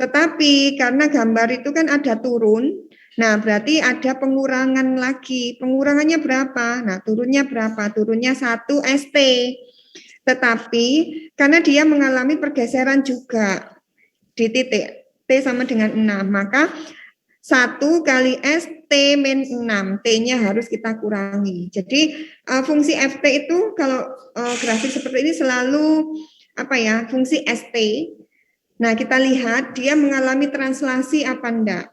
Tetapi karena gambar itu kan ada turun, nah berarti ada pengurangan lagi. Pengurangannya berapa? Nah turunnya berapa? Turunnya 1 ST. Tetapi karena dia mengalami pergeseran juga di titik T sama dengan 6, maka 1 kali S T min 6, T-nya harus kita kurangi. Jadi fungsi FT itu kalau grafik seperti ini selalu fungsi ST. Nah, kita lihat dia mengalami translasi apa enggak.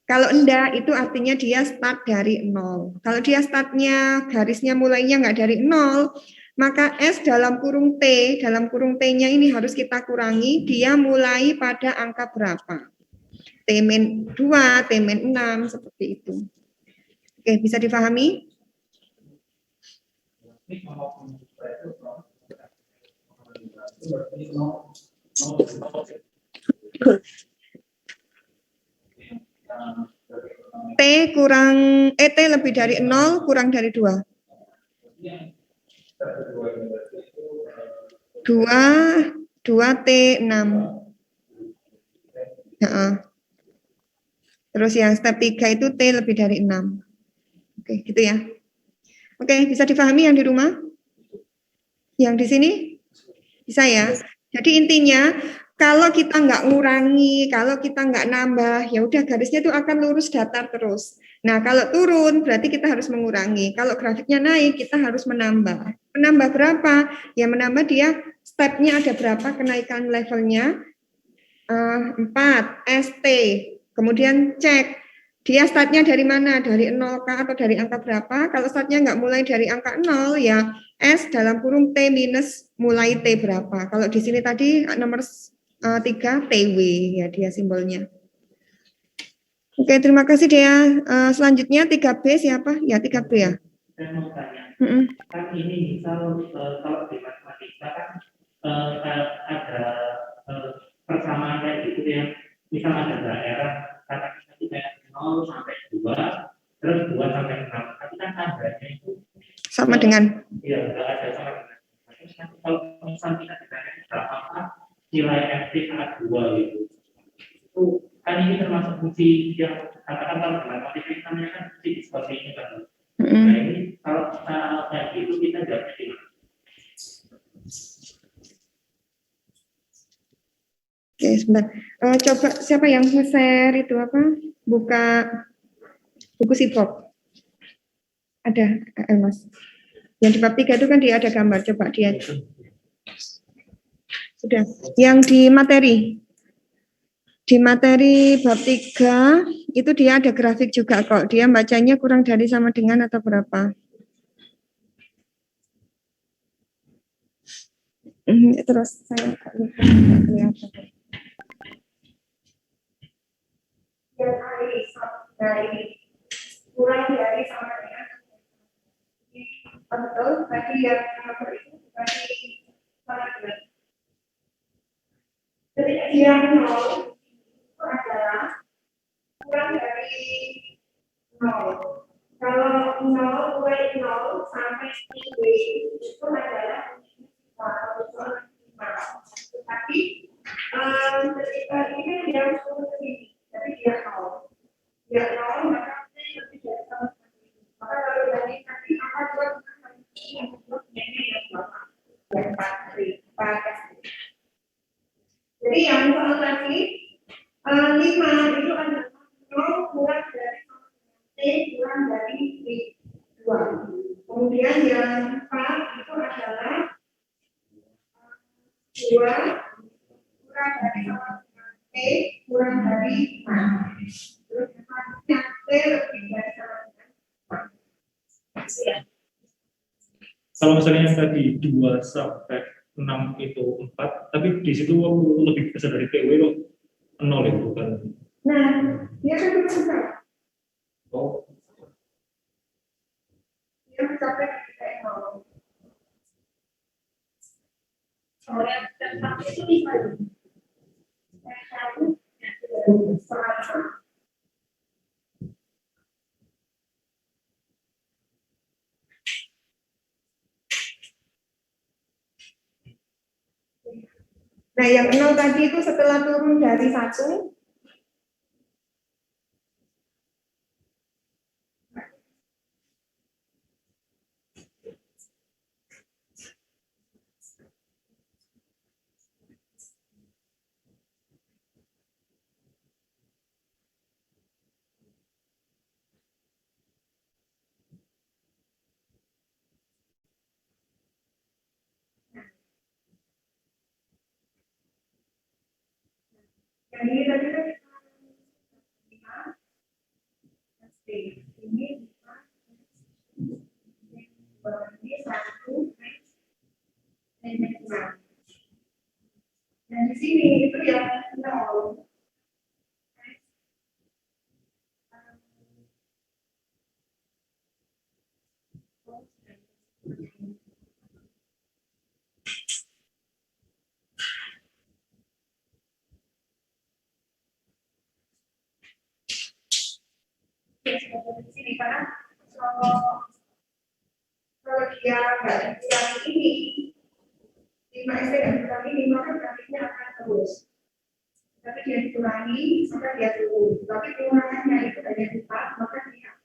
Kalau enggak, itu artinya dia start dari 0. Kalau dia startnya, garisnya mulainya enggak dari 0, maka S dalam kurung T-nya ini harus kita kurangi, dia mulai pada angka berapa. T-2, T-6, seperti itu. Oke, bisa dipahami? T lebih dari 0 kurang dari 2. 2T6. Terus yang step 3 itu T lebih dari 6. Oke, gitu ya. Oke, bisa dipahami yang di rumah? Yang di sini? Bisa ya? Jadi intinya, kalau kita nggak ngurangi, kalau kita nggak nambah, ya udah garisnya itu akan lurus datar terus. Nah, kalau turun berarti kita harus mengurangi. Kalau grafiknya naik, kita harus menambah. Menambah berapa? Ya menambah dia stepnya ada berapa kenaikan levelnya? 4 ST. Kemudian cek dia startnya dari mana? Dari 0 atau dari angka berapa? Kalau startnya nggak mulai dari angka 0, ya S dalam kurung T minus mulai T berapa. Kalau di sini tadi nomor 3 TW ya dia simbolnya. Oke, terima kasih Dea. Selanjutnya 3B siapa? Ya 3B ya. Saya mau tanya, kan ini misal kalau di matematika kan ada persamaan kayak gitu ya. Misal ada daerah katakan itu kayak 0 sampai 2, terus 2 sampai 6. Tapi kan tandanya itu sama dengan. Iya, enggak ada sama dengan. Terus kalau misal kita ditanya berapa nilai FT A2 gitu. Itu kan ini termasuk fungsi yang katakan kalau dengan matematika kita namanya kan fungsi seperti ini kan. Nah ini kalau kita kayak gitu kita jawabnya gimana? Oke, sebentar. Coba siapa yang nge-share itu buka buku Sipop. Ada, Mas. Yang di bab 3 itu kan dia ada gambar. Coba dia. Sudah. Yang di materi. Di materi bab 3 itu dia ada grafik juga kok. Dia bacanya kurang dari sama dengan atau berapa. Terus saya kelihatan. Dari kurang dari sama dengan betul tadi yang nomor itu tadi sama dengan. Jadi yang 0 itu adalah kurang dari 0. Kalau 0 mulai 0 sampai 3 itu adalah tapi ketika ini dia turun ke sini, jadi dia 0. Dia 0 maka lebih dari sama sekali. Maka kalau dari tadi apa buat yang jadi yang soal tadi 5 itu adalah 0 kurang dari T kurang dari 2. Kemudian yang 4 itu adalah 2 kurang dari T kurang dari 6. Terus selanjutnya T lebih dari sama dengan 4. Kalau misalnya yang tadi 2 sampai 6 itu 4, tapi di situ waktu lebih besar dari TW itu 0 itu kan. Nah, dia kan besar. Oh. Dia mencapai titik 0. Soalnya itu bisa. Nah, yang 0 tadi itu setelah turun dari 1, yang ini tadi kan ini ini 1, dan di sini itu yang 0. Di sini karena kalau dia nggak dikurangi ini 5 SD dan dikurangi 5 kan grafiknya akan terus. Tapi dia dikurangi maka dia turun. Tapi pengurangannya itu hanya 4 maka dia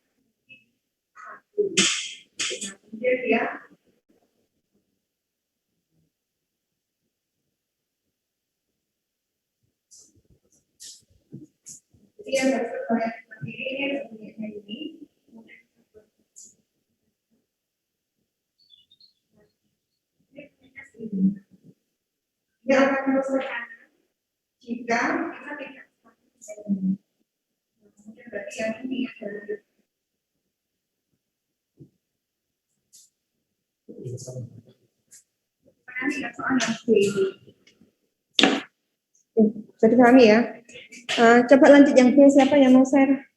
1. Nah, kemudian dia harus berbanyak seperti ini sebenarnya ini. Dia akan terus ke kanan jika kita tidak kemudian berarti yang ini adalah nanti soal yang B. Jadi kami ya. Coba lanjut yang B, siapa yang mau share?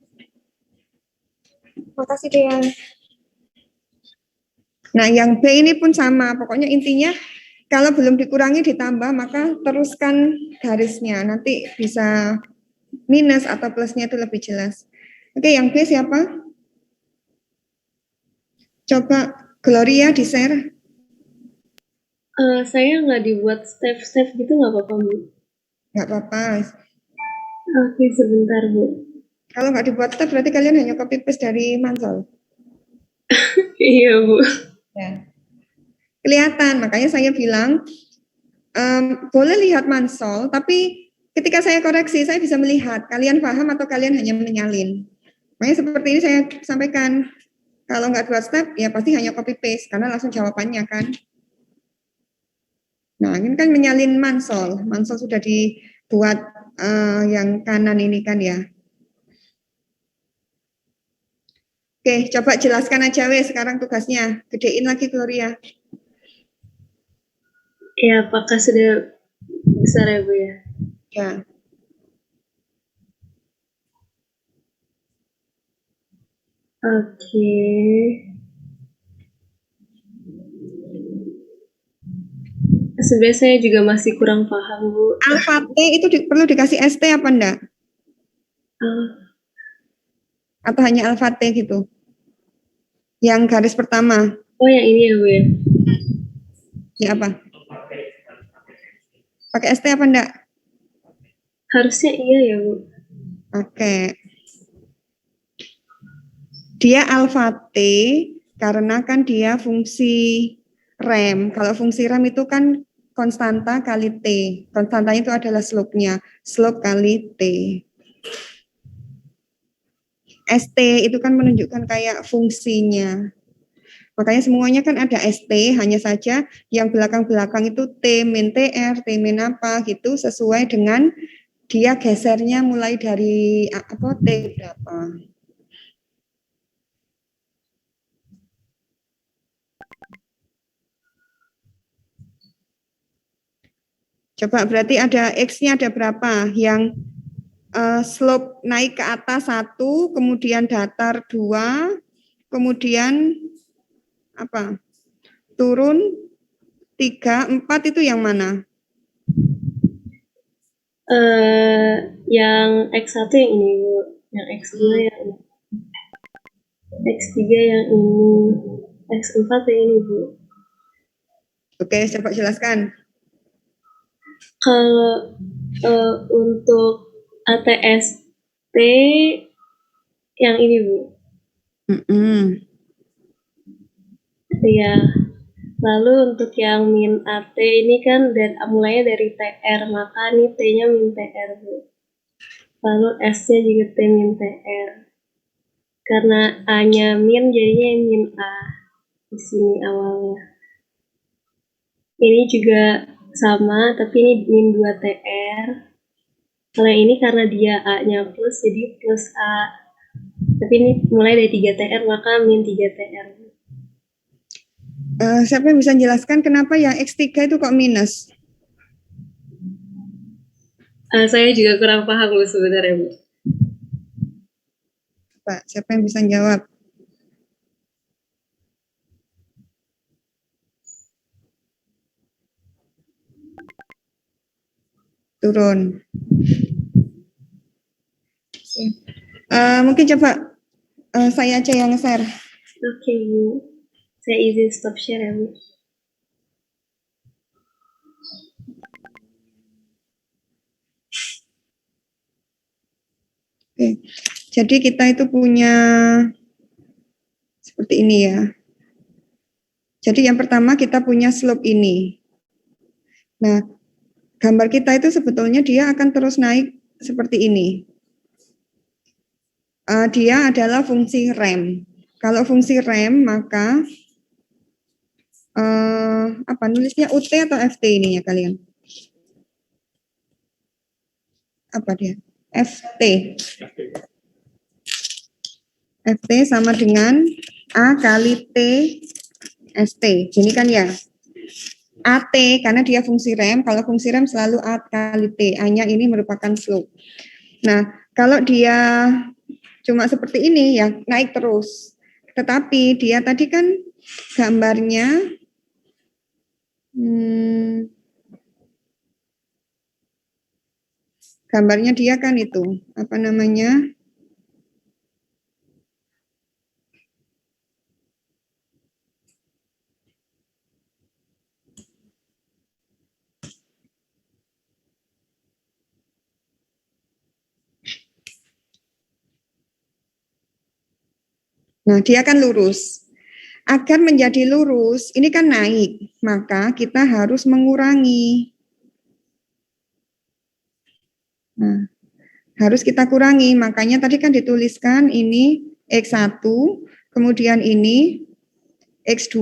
Makasih Dean. Nah, yang B ini pun sama. Pokoknya intinya kalau belum dikurangi ditambah, maka teruskan garisnya. Nanti bisa minus atau plusnya itu lebih jelas. Oke, yang B siapa? Coba Gloria di-share. Saya nggak dibuat step-step gitu nggak apa-apa, Bu? Nggak apa-apa. Oke, sebentar, Bu. Kalau nggak dibuat step, berarti kalian hanya copy paste dari Mansol. Iya, Bu. Ya. Kelihatan, makanya saya bilang boleh lihat Mansol, tapi ketika saya koreksi, saya bisa melihat kalian paham atau kalian hanya menyalin. Makanya seperti ini saya sampaikan, kalau nggak buat step, ya pasti hanya copy paste, karena langsung jawabannya kan. Nah, ini kan menyalin Mansol. Mansol sudah dibuat yang kanan ini kan ya. Oke, coba jelaskan aja wes sekarang tugasnya. Gedein lagi Gloria. Ya, apakah sudah besar ya, Bu ya? Ya. Oke. Sebenarnya saya juga masih kurang paham, Bu. Alfa T itu perlu dikasih ST apa enggak? Atau hanya alfa T gitu? Yang garis pertama. Oh, yang ini ya, Bu ya? Ya apa? Pakai ST apa enggak? Harusnya iya ya, Bu. Oke. Dia alfa T karena kan dia fungsi rem. Kalau fungsi rem itu kan konstanta kali T. Konstantanya itu adalah slope-nya. Slope kali T. ST itu kan menunjukkan kayak fungsinya. Makanya semuanya kan ada ST, hanya saja yang belakang-belakang itu T min TR, T min apa gitu sesuai dengan dia gesernya mulai dari apa T berapa. Coba berarti ada X-nya ada berapa? Yang slope naik ke atas 1, kemudian datar 2, kemudian apa? Turun 3, 4 itu yang mana? Yang X1 yang ini, Bu. Yang X2 yang ini. X3 yang ini. X4 yang ini, Bu. Oke, coba jelaskan. Kalau untuk ATST yang ini Bu, ya. Lalu untuk yang min AT ini kan mulainya dari TR, maka ini T-nya min TR Bu. Lalu S-nya juga T min TR. Karena A-nya min, jadinya min A di sini awalnya. Ini juga sama, tapi ini min 2 TR. Kalau ini karena dia A-nya plus, jadi plus A. Tapi ini mulai dari 3 TR, maka min 3 TR. Siapa yang bisa menjelaskan kenapa yang X3 itu kok minus? Saya juga kurang paham Bu sebenarnya Bu. Pak, siapa yang bisa jawab? Turun. Mungkin coba saya aja yang share. Oke Bu. Saya izin stop share ya Bu. Oke. Jadi kita itu punya seperti ini ya. Jadi yang pertama kita punya slope ini. Nah, gambar kita itu sebetulnya dia akan terus naik seperti ini. Dia adalah fungsi rem. Kalau fungsi rem maka apa nulisnya UT atau FT ini ya kalian? Apa dia? FT. FT sama dengan A kali T ST. Jadi kan ya AT karena dia fungsi rem. Kalau fungsi rem selalu A kali T. A-nya ini merupakan slope. Nah, kalau dia cuma seperti ini ya naik terus. Tetapi dia tadi kan gambarnya gambarnya dia kan itu apa namanya? Nah, dia kan lurus. Agar menjadi lurus, ini kan naik, maka kita harus mengurangi. Nah, harus kita kurangi, makanya tadi kan dituliskan ini X1, kemudian ini X2.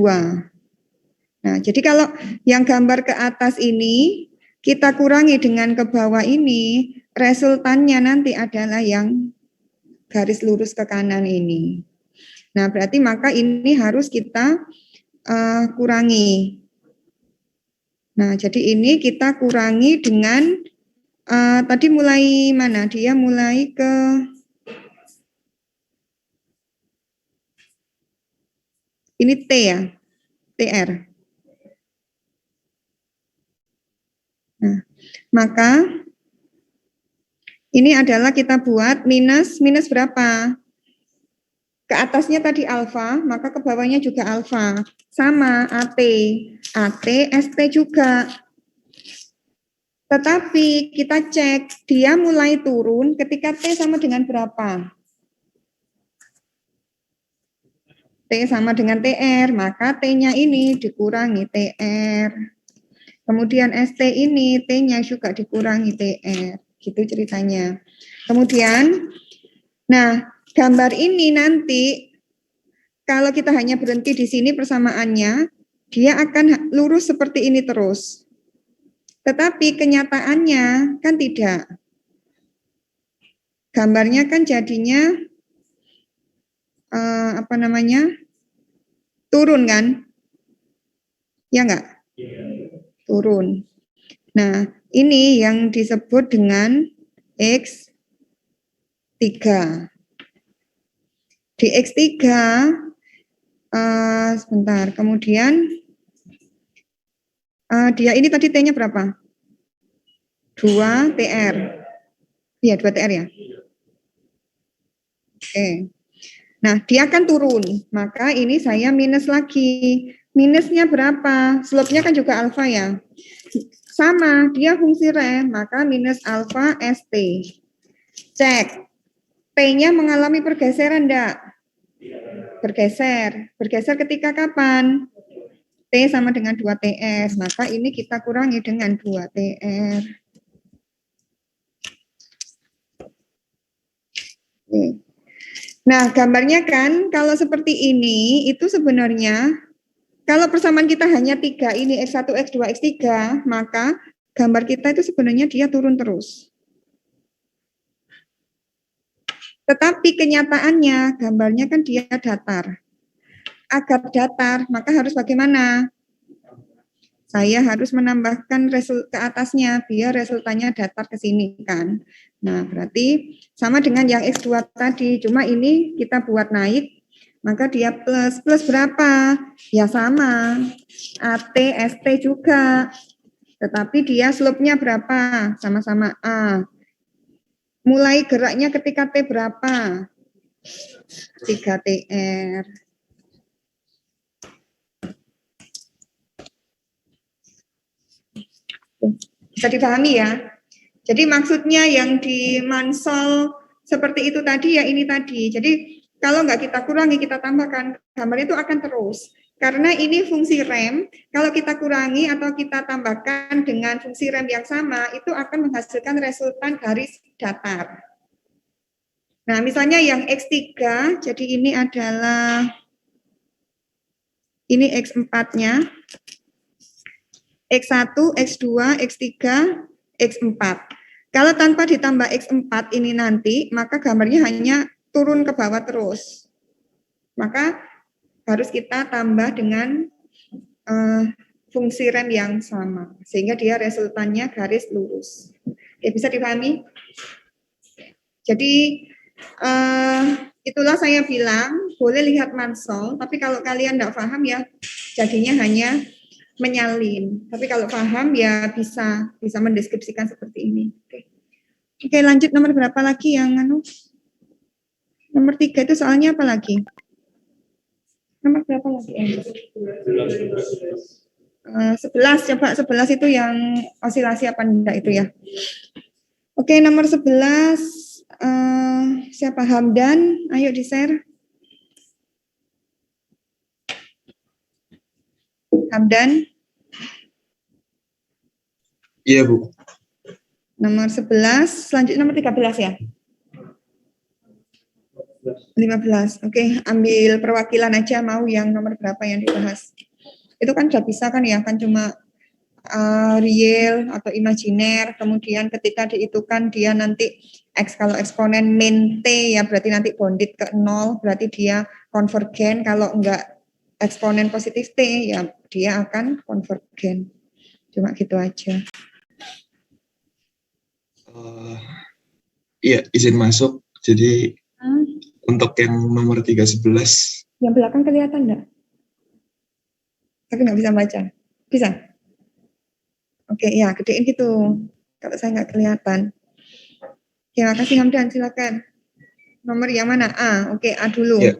Nah, jadi kalau yang gambar ke atas ini, kita kurangi dengan ke bawah ini, resultannya nanti adalah yang garis lurus ke kanan ini. Nah, berarti maka ini harus kita kurangi. Nah, jadi ini kita kurangi dengan tadi mulai mana? Dia mulai ke ini T ya, TR. Nah, maka ini adalah kita buat minus berapa? Ke atasnya tadi alfa, maka ke bawahnya juga alfa. Sama AT. AT, ST juga. Tetapi kita cek, dia mulai turun ketika T sama dengan berapa? T sama dengan TR, maka T-nya ini dikurangi TR. Kemudian ST ini, T-nya juga dikurangi TR. Gitu ceritanya. Kemudian, nah, gambar ini nanti kalau kita hanya berhenti di sini persamaannya, dia akan lurus seperti ini terus. Tetapi kenyataannya kan tidak. Gambarnya kan jadinya apa namanya? Turun kan? Ya enggak? Turun. Nah, ini yang disebut dengan X3. Di X3 sebentar, kemudian dia ini tadi T-nya berapa? 2 TR. Iya, 2 TR ya. Oke. Nah, dia akan turun. Maka ini saya minus lagi. Minusnya berapa? Slope-nya kan juga alfa ya. sama, dia fungsi rem, maka minus alfa ST. Cek, T-nya mengalami pergeseran enggak? Bergeser. Bergeser ketika kapan? T sama dengan 2TR, maka ini kita kurangi dengan 2TR. Nah, gambarnya kan kalau seperti ini, itu sebenarnya kalau persamaan kita hanya 3 ini, X1, X2, X3, maka gambar kita itu sebenarnya dia turun terus. Tetapi kenyataannya, gambarnya kan dia datar. Agar datar, maka harus bagaimana? Saya harus menambahkan ke atasnya, biar resultannya datar ke sini kan. Nah, berarti sama dengan yang X2 tadi, cuma ini kita buat naik, maka dia plus. Plus berapa? Ya sama, AT, ST juga. Tetapi dia slope-nya berapa? Sama-sama A. Mulai geraknya ketika T berapa? 3TR. Bisa dipahami ya? Jadi maksudnya yang di Mansol seperti itu tadi ya ini tadi. Jadi kalau nggak kita kurangi, kita tambahkan, gambarnya itu akan terus. Karena ini fungsi rem, kalau kita kurangi atau kita tambahkan dengan fungsi rem yang sama, itu akan menghasilkan resultan garis datar. Nah, misalnya yang X3, jadi ini adalah, ini X4-nya, X1, X2, X3, X4. Kalau tanpa ditambah X4 ini nanti, maka gambarnya hanya turun ke bawah terus. Maka harus kita tambah dengan fungsi rem yang sama. Sehingga dia resultannya garis lurus. Oke, bisa dipahami? Jadi, itulah saya bilang, boleh lihat Mansol, tapi kalau kalian tidak paham ya, jadinya hanya menyalin. Tapi kalau paham ya bisa mendeskripsikan seperti ini. Oke, lanjut nomor berapa lagi yang nomor 3 itu soalnya apa lagi? Nomor berapa lagi? 11, coba 11 itu yang osilasi apa enggak itu ya. Oke, nomor 11 siapa? Hamdan, ayo di-share. Hamdan. Iya, Bu. Nomor 11, selanjutnya nomor 13 ya? 15. Oke, ambil perwakilan aja mau yang nomor berapa yang dibahas. Itu kan sudah bisa kan ya, kan cuma real atau imajiner, kemudian ketika dihitungkan dia nanti X, kalau eksponen min T ya berarti nanti bonded ke 0, berarti dia konvergen, kalau enggak eksponen positif T ya dia akan konvergen. Cuma gitu aja. Iya, izin masuk. Jadi untuk yang nomor 311. Yang belakang kelihatan enggak? Tapi nggak bisa baca. Bisa? Oke, ya gedein gitu. Kalau saya nggak kelihatan. Terima kasih Hamdan, silakan. Nomor yang mana? A. Oke, A dulu. Ya.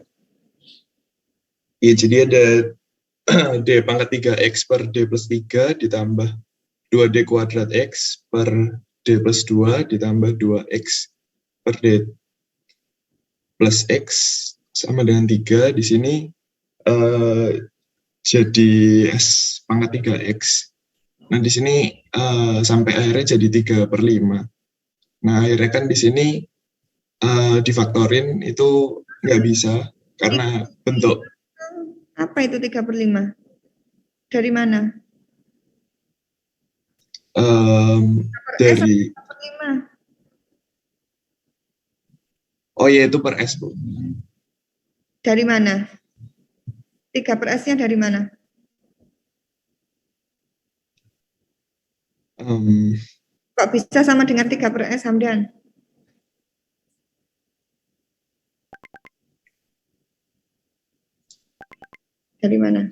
Iya, jadi ada D pangkat 3X per D plus 3 ditambah 2D kuadrat X per D plus 2 ditambah 2X per D plus X sama dengan 3. Di sini jadi S pangkat 3X. Nah, di sini sampai akhirnya jadi 3/5. Nah, akhirnya kan di sini difaktorin itu nggak bisa karena bentuk. Apa itu 3/5? Dari mana? Dari 3/5. Oh iya, itu per S, Bu. Dari mana? 3/S-nya dari mana? Kok bisa sama dengan 3/S, Hamdan? Dari mana?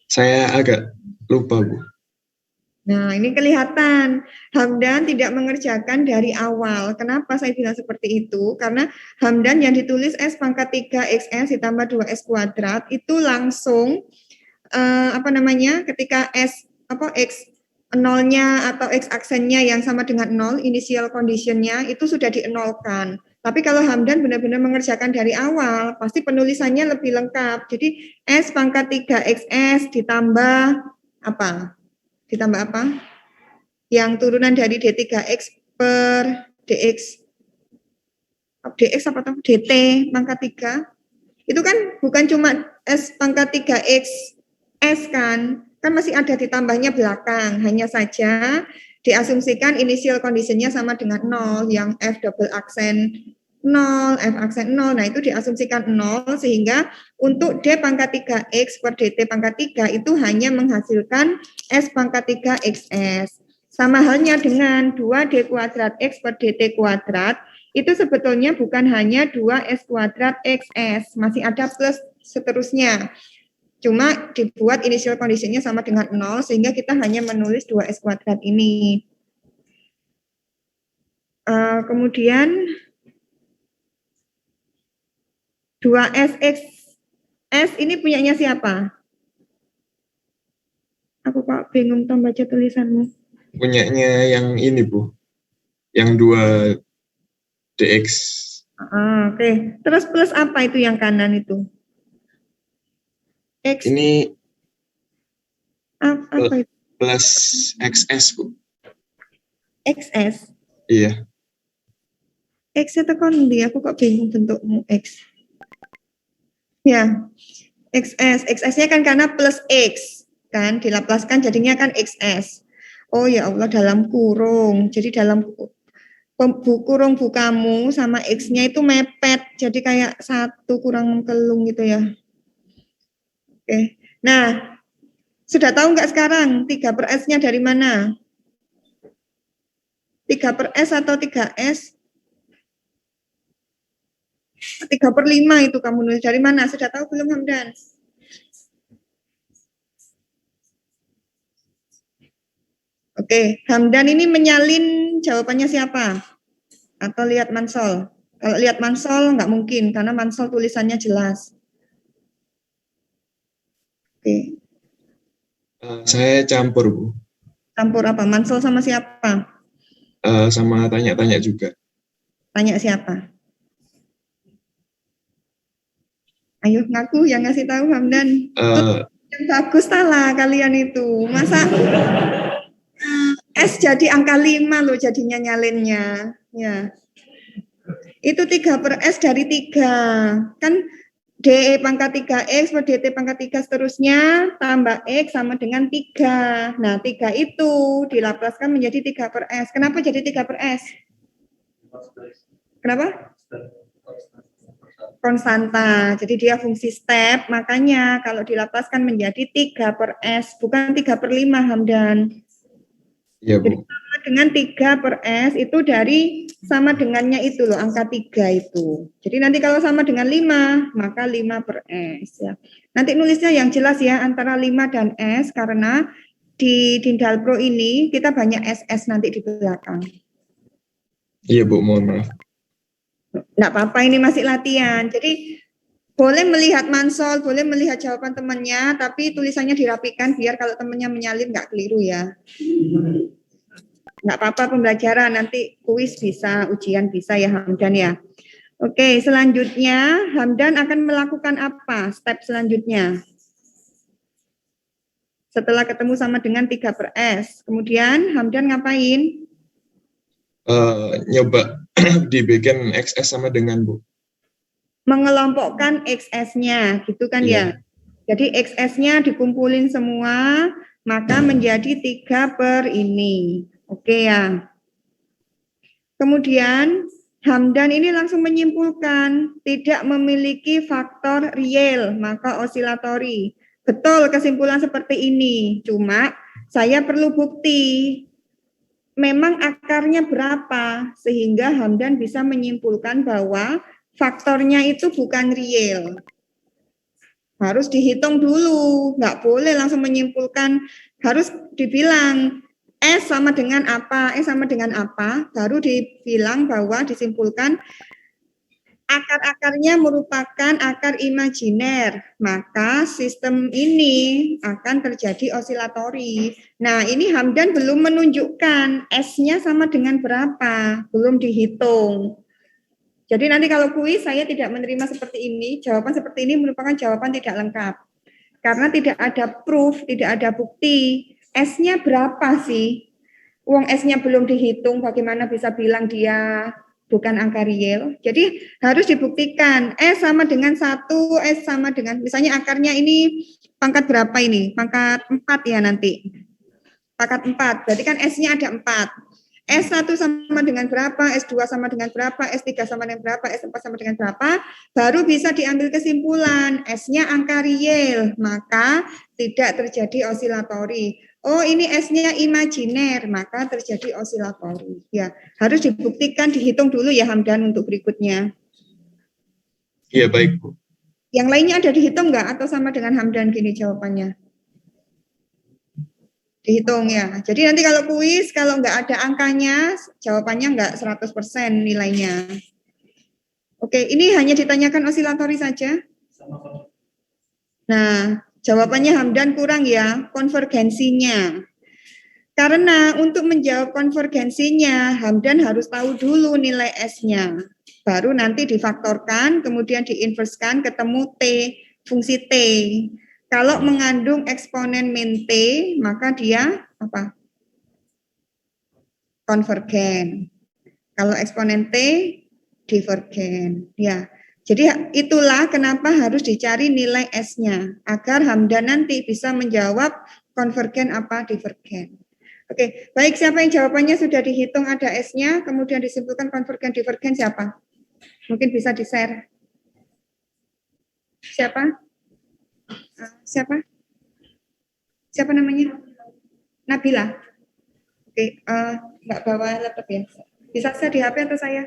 Saya agak lupa, Bu. Nah, ini kelihatan Hamdan tidak mengerjakan dari awal. Kenapa saya bilang seperti itu? Karena Hamdan yang ditulis S pangkat 3XS ditambah 2S kuadrat itu langsung ketika S X nolnya atau X aksennya yang sama dengan 0, initial conditionnya itu sudah dienolkan. Tapi kalau Hamdan benar-benar mengerjakan dari awal, pasti penulisannya lebih lengkap. Jadi S pangkat 3XS ditambah apa? Ditambah apa? Yang turunan dari D3X per DX apa tuh? DT pangkat 3. Itu kan bukan cuma S pangkat 3X S kan masih ada ditambahnya belakang, hanya saja diasumsikan initial conditionnya sama dengan 0, yang F double aksen 0, F aksen 0, nah itu diasumsikan 0, sehingga untuk D pangkat 3X per DT pangkat 3 itu hanya menghasilkan S pangkat 3XS. Sama halnya dengan 2D kuadrat X per DT kuadrat, itu sebetulnya bukan hanya 2S kuadrat XS, masih ada plus seterusnya. Cuma dibuat initial conditionnya sama dengan 0, sehingga kita hanya menulis 2S kuadrat ini. Kemudian 2SXS ini punyanya siapa? Aku kok bingung Tom baca tulisanmu. Punyanya yang ini, Bu. Yang 2DX. Oke. Terus plus apa itu yang kanan itu? X. Ini apa itu? plus XS, Bu. XS. Iya. X itu kan aku kok bingung bentukmu X. Ya, XS. XS-nya kan karena plus X, kan dilaplaskan jadinya kan XS. Oh ya Allah, dalam kurung. Jadi dalam kurung bukamu sama X-nya itu mepet. Jadi kayak 1 kurang kelung gitu ya. Oke. Nah, sudah tahu nggak sekarang 3 per S-nya dari mana? 3 per S atau 3S? 3 per 5 itu kamu nulis dari mana? Sudah tahu belum, Hamdan? Oke, Hamdan ini menyalin jawabannya siapa? Atau lihat Mansol? Kalau lihat Mansol nggak mungkin, karena Mansol tulisannya jelas. Oke. Saya campur, Bu. Campur apa? Mansol sama siapa? Sama tanya-tanya juga. Tanya siapa? Ayo ngaku yang ngasih tahu Hamdan. Yang bagus salah kalian itu. Masa S jadi angka 5 loh jadinya nyalinnya. Ya. Itu 3 per S dari 3. Kan DE pangkat 3X per DT pangkat 3 seterusnya tambah X sama dengan 3. Nah, 3 itu dilaplaskan menjadi 3 per S. Kenapa jadi 3 per S? Kenapa? Konstanta. Jadi dia fungsi step, makanya kalau dilaplaskan menjadi 3 per S, bukan 3 per 5, Hamdan. Iya, Bu. Jadi sama dengan 3 per S itu dari sama dengannya itu loh, angka 3 itu. Jadi nanti kalau sama dengan 5, maka 5 per S. Ya. Nanti nulisnya yang jelas ya, antara 5 dan S, karena di Dindal Pro ini kita banyak SS nanti di belakang. Iya, Bu, mohon maaf. Nggak apa-apa, ini masih latihan. Jadi boleh melihat Mansol, boleh melihat jawaban temannya, tapi tulisannya dirapikan biar kalau temannya menyalin nggak keliru ya. Nggak apa-apa pembelajaran, nanti kuis bisa, ujian bisa ya Hamdan ya. Oke, selanjutnya Hamdan akan melakukan apa step selanjutnya? Setelah ketemu sama dengan 3 per S, kemudian Hamdan ngapain? Nyoba dibikin XS sama dengan, Bu. Mengelompokkan XS-nya, gitu kan ya. Jadi XS-nya dikumpulin semua, maka menjadi 3 per ini. Oke ya. Kemudian Hamdan ini langsung menyimpulkan tidak memiliki faktor real, maka osilatori. Betul kesimpulan seperti ini, cuma saya perlu bukti. Memang akarnya berapa, sehingga Hamdan bisa menyimpulkan bahwa faktornya itu bukan real. Harus dihitung dulu, nggak boleh langsung menyimpulkan, harus dibilang S sama dengan apa, S sama dengan apa, baru dibilang bahwa disimpulkan akar-akarnya merupakan akar imajiner, maka sistem ini akan terjadi osilatori. Nah, ini Hamdan belum menunjukkan S-nya sama dengan berapa, belum dihitung. Jadi nanti kalau kuis saya tidak menerima seperti ini, jawaban seperti ini merupakan jawaban tidak lengkap. Karena tidak ada proof, tidak ada bukti. S-nya berapa sih? Uang S-nya belum dihitung, bagaimana bisa bilang dia bukan angka real? Jadi harus dibuktikan S sama dengan 1, S sama dengan, misalnya akarnya ini pangkat berapa ini? Pangkat 4 ya nanti. Pangkat 4, berarti kan S-nya ada 4. S1 sama dengan berapa, S2 sama dengan berapa, S3 sama dengan berapa, S4 sama dengan berapa, baru bisa diambil kesimpulan, S-nya angka real, maka tidak terjadi osilatori. Oh, ini S-nya imajiner, maka terjadi osilatori. Ya, harus dibuktikan, dihitung dulu ya Hamdan untuk berikutnya. Iya, baik, Bu. Yang lainnya ada dihitung nggak atau sama dengan Hamdan gini jawabannya? Dihitung ya. Jadi nanti kalau kuis, kalau nggak ada angkanya, jawabannya nggak 100% nilainya. Oke, ini hanya ditanyakan osilatori saja. Nah, jawabannya Hamdan kurang ya, konvergensinya. Karena untuk menjawab konvergensinya, Hamdan harus tahu dulu nilai S-nya. Baru nanti difaktorkan, kemudian diinverskan, ketemu T, fungsi T. Kalau mengandung eksponen min T, maka dia apa? Konvergen. Kalau eksponen T, divergen. Ya, jadi itulah kenapa harus dicari nilai S-nya, agar Hamdan nanti bisa menjawab konvergen apa divergen. Oke, baik, siapa yang jawabannya sudah dihitung ada S-nya, kemudian disimpulkan konvergen divergen siapa? Mungkin bisa di-share. Siapa? Siapa? Siapa namanya? Nabila. Oke, nggak bawa laptop ya. Bisa saya di HP atau saya?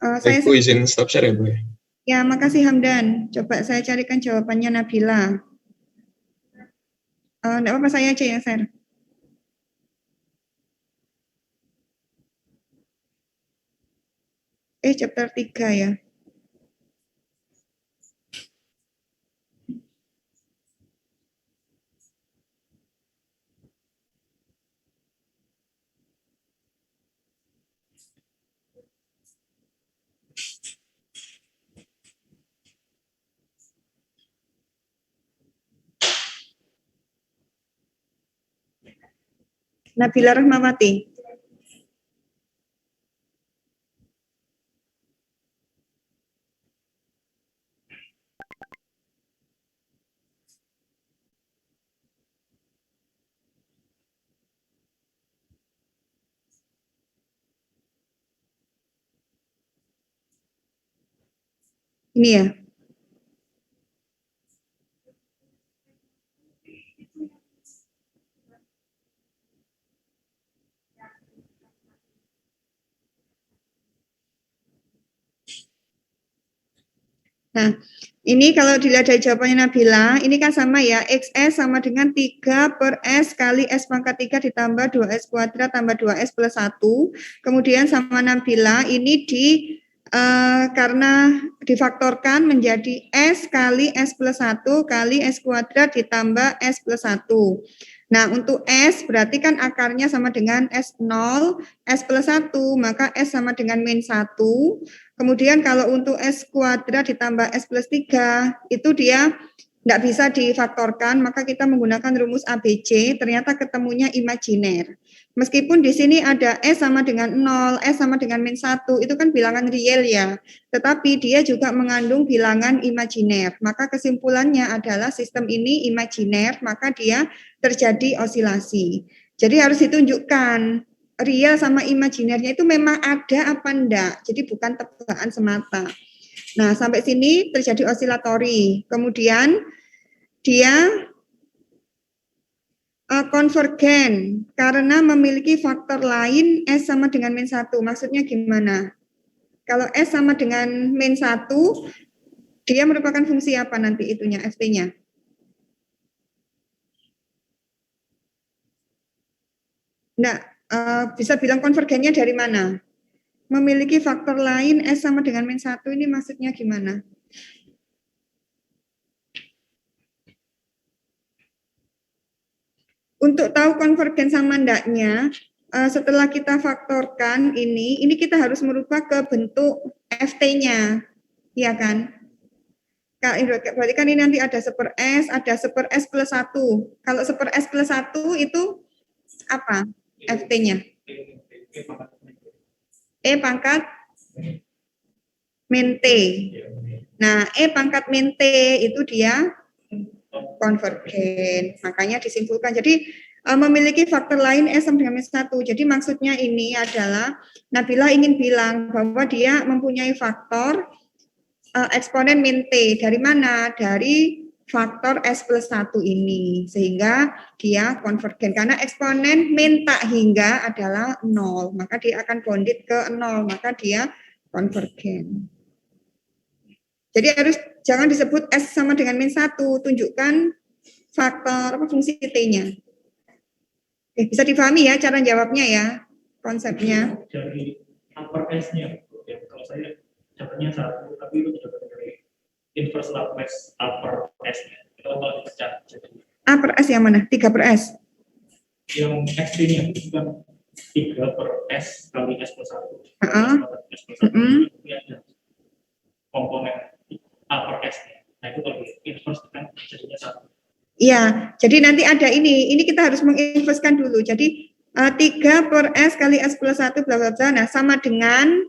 Baik, Bu, izin stop share ya, Bu. Ya, makasih Hamdan. Coba saya carikan jawabannya Nabila. Enggak apa-apa, saya aja yang share. Chapter 3 ya. Nabila Rahmawati. Ini ya. Nah, ini kalau dilihat dari jawabannya Nabila, ini kan sama ya, XS sama dengan 3 per S kali S pangkat 3 ditambah 2S kuadrat tambah 2S plus 1. Kemudian sama Nabila, ini karena difaktorkan menjadi S kali S plus 1 kali S kuadrat ditambah S plus 1. Nah, untuk S berarti kan akarnya sama dengan S0, S plus 1, maka S sama dengan min 1. Kemudian kalau untuk S kuadrat ditambah S plus 3, itu dia nggak bisa difaktorkan, maka kita menggunakan rumus ABC, ternyata ketemunya imajiner. Meskipun di sini ada S sama dengan 0, S sama dengan min 1, itu kan bilangan real ya, tetapi dia juga mengandung bilangan imajiner. Maka kesimpulannya adalah sistem ini imajiner, maka dia terjadi osilasi. Jadi harus ditunjukkan real sama imajinernya itu memang ada apa enggak. Jadi bukan tebakan semata. Nah, sampai sini terjadi osilatori. Kemudian dia konvergen karena memiliki faktor lain S sama dengan min 1. Maksudnya gimana? Kalau S sama dengan min 1, dia merupakan fungsi apa nanti itunya, FT-nya? Nah, bisa bilang konvergennya dari mana? memiliki faktor lain S sama dengan min 1 ini maksudnya gimana? Untuk tahu konvergen sama ndaknya, setelah kita faktorkan ini kita harus merubah ke bentuk FT-nya, ya kan? Berarti kan ini nanti ada 1/S, ada 1/S plus 1. Kalau 1/S plus 1 itu apa FT-nya? E pangkat min T. Nah, E pangkat min T itu dia konvergen. Makanya disimpulkan. Jadi memiliki faktor lain S sama dengan min 1. Jadi maksudnya ini adalah Nabila ingin bilang bahwa dia mempunyai faktor eksponen min T. Dari mana? Dari faktor S plus 1 ini. Sehingga dia konvergen. Karena eksponen min tak hingga adalah 0. Maka dia akan bonded ke 0. Maka dia konvergen. Jadi jangan disebut S sama dengan min 1. Tunjukkan faktor fungsi T-nya. Bisa dipahami ya cara jawabnya ya. Konsepnya. Dari upper S-nya. Ya, kalau saya dapatnya 1, tapi itu tidak dari inverse Laplace upper S-nya. Kalau dipecah jadi A per S yang mana? 3/S. yang XT-nya itu bukan 3/S kali S plus 1. S plus 1 ini ada komponen A per S-nya. Nah itu kalau inverse kan jadinya 1. Iya, jadi nanti ada ini kita harus menginverskan dulu. Jadi 3/S kali S plus 1 bla bla bla. Nah, sama dengan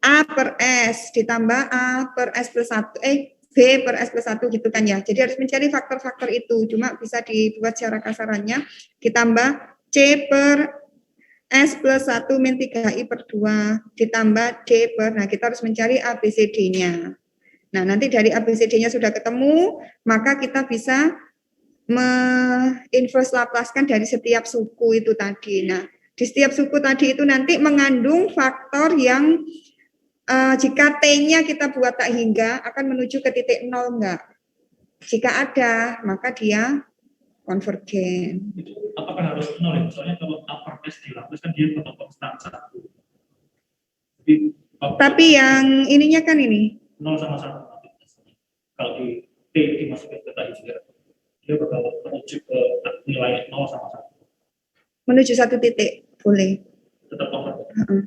A per S ditambah A per S plus 1, B per S plus 1 gitu kan ya. Jadi harus mencari faktor-faktor itu. Cuma bisa dibuat secara kasarannya ditambah C per S plus 1 min 3I per 2 ditambah D per, nah kita harus mencari ABCD-nya. Nah, nanti dari ABCD-nya sudah ketemu, maka kita bisa me-inverse Laplace-kan dari setiap suku itu tadi. Nah, di setiap suku tadi itu nanti mengandung faktor yang jika T-nya kita buat tak hingga akan menuju ke titik 0 enggak? Jika ada, maka dia konvergen. Itu apakah harus 0 ya? Soalnya kalau upper S di Laplace kan dia tetap konstan 1. Tapi yang ininya kan ini 0 sama 1. Kalau di T dimasukin ke tadi juga, dia bakal menuju ke nilai 0 sama 1. menuju satu titik, boleh. Tetap konvergen.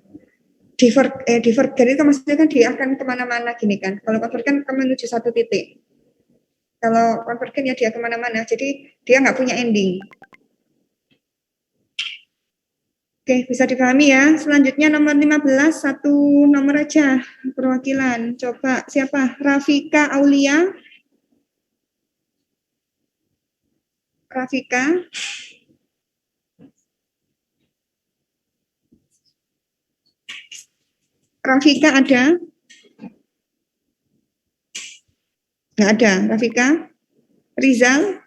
Divergen itu maksudnya kan dia akan kemana-mana gini kan. Kalau konvergen akan menuju satu titik. Kalau konvergen ya dia kemana-mana. Jadi dia nggak punya ending. Oke, bisa dipahami ya. Selanjutnya nomor 15, satu nomor aja perwakilan. Coba siapa? Rafika Aulia. Rafika. Rafika ada? Nggak ada. Rafika? Rizal?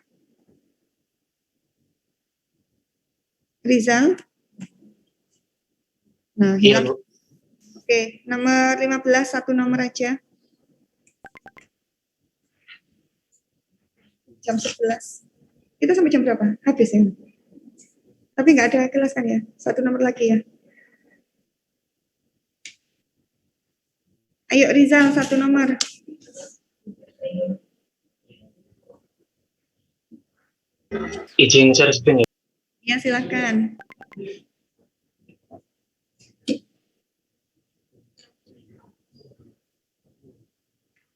Rizal? Nah, hilang. Oke, nomor 15, satu nomor aja. Jam 11. Kita sampai jam berapa? Habis ya? Tapi nggak ada kelas kan ya? Satu nomor lagi ya? Ayo Rizal, satu nomor. Izin share screen ya. Ya, silakan.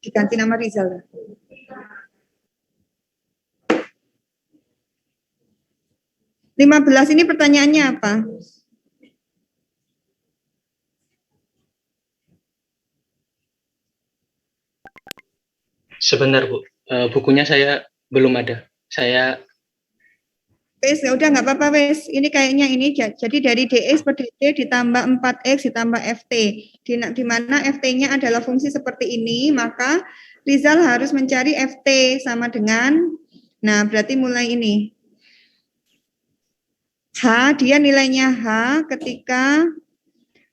Diganti nama Rizal. Lima 15 ini pertanyaannya apa? Sebentar Bu, bukunya saya belum ada. Saya Wes, ya udah nggak apa-apa wes. Ini kayaknya ini jadi dari dx per dt ditambah 4x ditambah ft. Di mana ft-nya adalah fungsi seperti ini, maka Rizal harus mencari ft sama dengan, nah berarti mulai ini. H, dia nilainya H ketika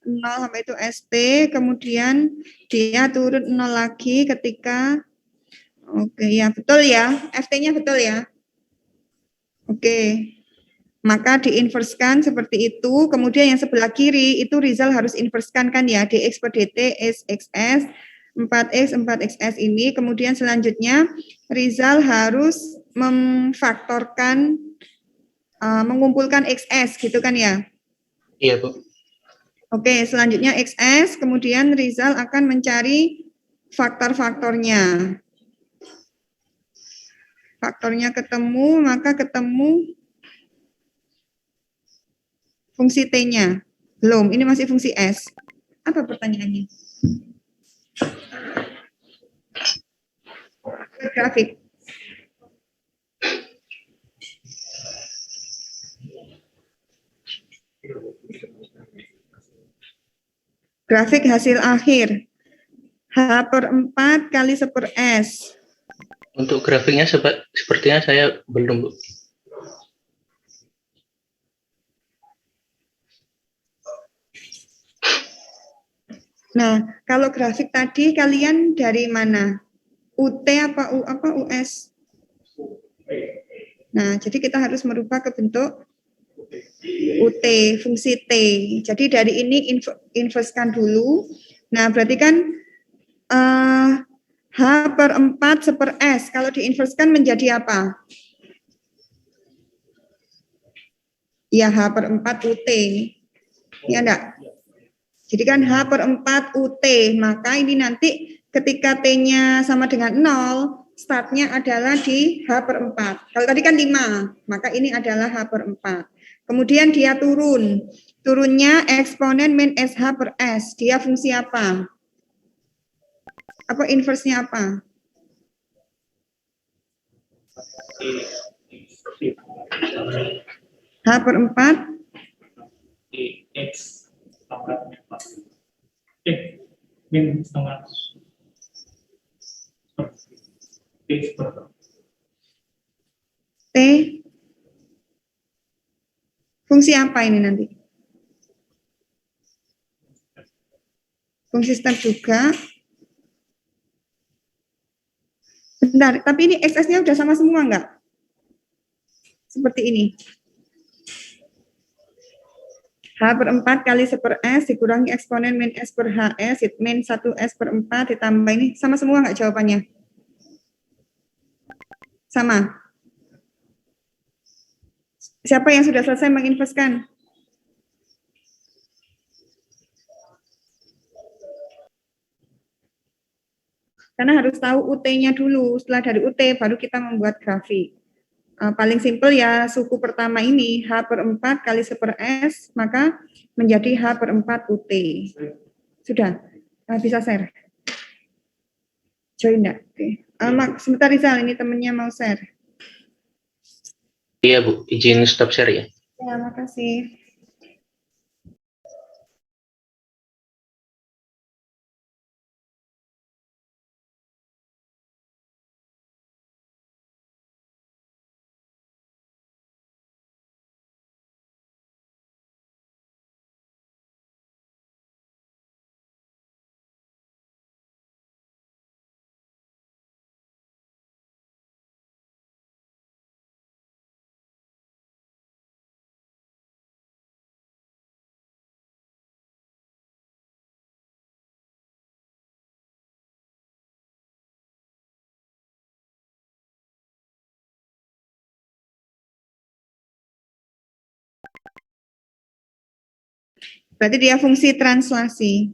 0 sampai itu st, kemudian dia turun 0 lagi ketika, oke ya betul ya, ft-nya betul ya. Oke, Maka diinverskan seperti itu. Kemudian yang sebelah kiri itu Rizal harus inverskan kan ya, dx per dt is xs, 4x ini. Kemudian selanjutnya Rizal harus memfaktorkan, mengumpulkan xs gitu kan ya. Iya, Bu. Oke, selanjutnya xs, kemudian Rizal akan mencari faktor-faktornya. Faktornya ketemu, maka ketemu fungsi t-nya. Belum, ini masih fungsi s. Apa pertanyaannya? Grafik. Grafik hasil akhir. H/4 kali 1/s. Untuk grafiknya sepertinya saya belum, Bu. Nah, kalau grafik tadi kalian dari mana? UT apa US? Nah, jadi kita harus merubah ke bentuk UT, fungsi T. Jadi dari ini inverskan dulu. Nah, berarti kan H/4 1/s. Kalau diinverskan menjadi apa? Ya, H/4 UT. Ya enggak? Jadi kan H/4 UT. Maka ini nanti ketika T-nya sama dengan 0, startnya adalah di H/4. Kalau tadi kan 5, maka ini adalah H/4. Kemudian dia turun. Turunnya eksponen min SH per S. Dia fungsi apa? Apa inversnya apa? H/4 X pangkatnya min setengah X per T. Fungsi apa ini nanti? Fungsi step juga. Bentar, tapi ini XS-nya udah sama semua enggak? Seperti ini. H/4 kali 1/s dikurangi eksponen min S per HS, min 1S per 4 ditambah ini. Sama semua enggak jawabannya? Sama. Siapa yang sudah selesai menginverskan? Karena harus tahu UT-nya dulu. Setelah dari UT baru kita membuat grafik. Paling simpel ya suku pertama ini H/4 kali 1/s, maka menjadi H/4 UT. Sudah? Bisa share? Join enggak? Oke. Sebentar Rizal, ini temennya mau share. Iya, Bu. Izin stop share ya. Ya, makasih. Berarti dia fungsi translasi.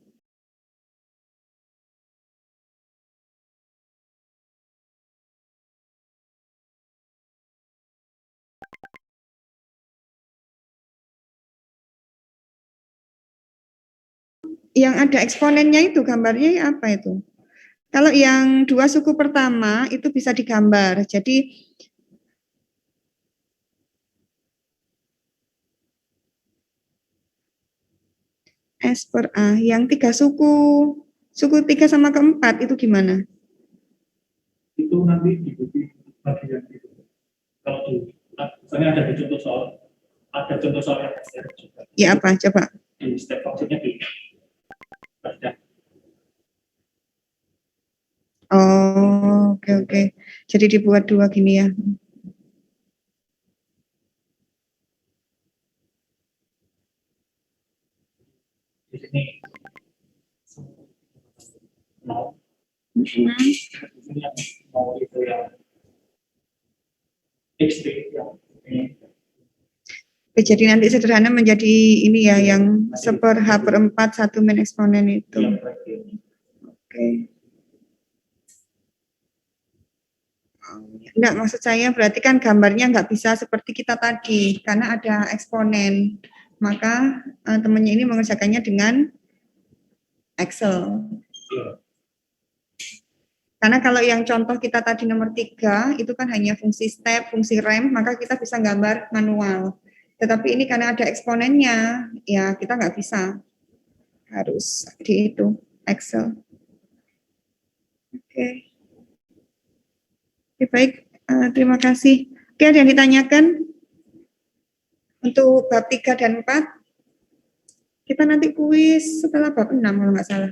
Yang ada eksponennya itu gambarnya apa itu? Kalau yang dua suku pertama itu bisa digambar. Jadi S per A. Yang tiga suku 3 sama keempat itu gimana? itu nanti diikuti bagian itu. Kalau di, misalnya ada di contoh soal yang saya juga. Ya apa? Coba. Di step function-nya di baca. Oh, oke. Jadi dibuat dua gini ya. di sini nol. Mhm. Di sini yang nol itu yang XT yang ini. Oke, jadi nanti sederhana menjadi ini ya yang 1/4 satu min eksponen itu. Yang terakhir. Oke. Enggak, maksud saya berarti kan gambarnya nggak bisa seperti kita tadi karena ada eksponen. Maka temannya ini mengerjakannya dengan Excel. Karena kalau yang contoh kita tadi nomor 3 itu kan hanya fungsi step, fungsi rem, maka kita bisa gambar manual. Tetapi ini karena ada eksponennya, ya kita nggak bisa. Harus di itu, Excel. Oke. Oke, baik. Terima kasih. Oke, ada yang ditanyakan? Untuk bab 3 dan 4, kita nanti kuis setelah bab 6 kalau nggak salah.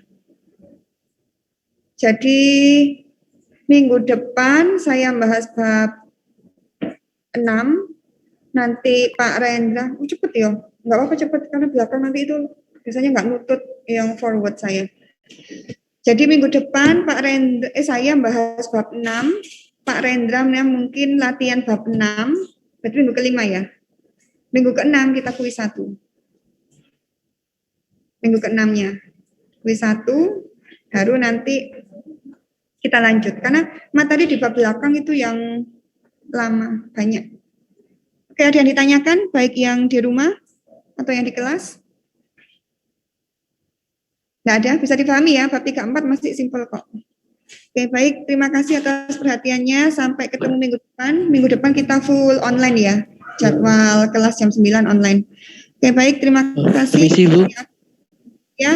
Jadi, minggu depan saya bahas bab 6, nanti Pak Rendra, cepet ya, nggak apa-apa cepet, karena belakang nanti itu biasanya nggak nutut yang forward saya. Jadi minggu depan Pak Rendra, saya bahas bab 6, Pak Rendra mungkin latihan bab 6, berarti minggu ke-5 ya. Minggu ke-6 kita kuis 1. Minggu ke-6-nya. Kuis 1, baru nanti kita lanjut. Karena materi di bab belakang itu yang lama, banyak. Oke, ada yang ditanyakan, baik yang di rumah atau yang di kelas? Nggak ada, bisa dipahami ya, bab 3, 4 masih simpel kok. Oke, baik, terima kasih atas perhatiannya. Sampai ketemu minggu depan. Minggu depan kita full online ya. Jadwal kelas jam 9 online. Oke, baik, terima kasih. Permisi, Bu. Ya.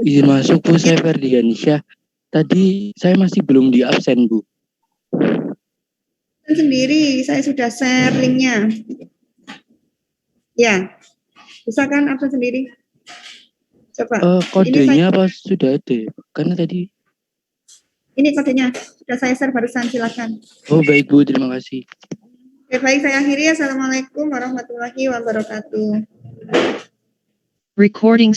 Izin masuk, Bu. Saya Ferdiansyah. Tadi saya masih belum di absen, Bu. Sendiri, saya sudah share linknya. Ya, bisa kan absen sendiri? Coba. Kodenya apa sudah ada? Karena tadi. Ini kodenya, sudah saya share barusan, silakan. Oh, baik, Bu. Terima kasih. Oke, baik, saya akhiri. Assalamualaikum warahmatullahi wabarakatuh. Recording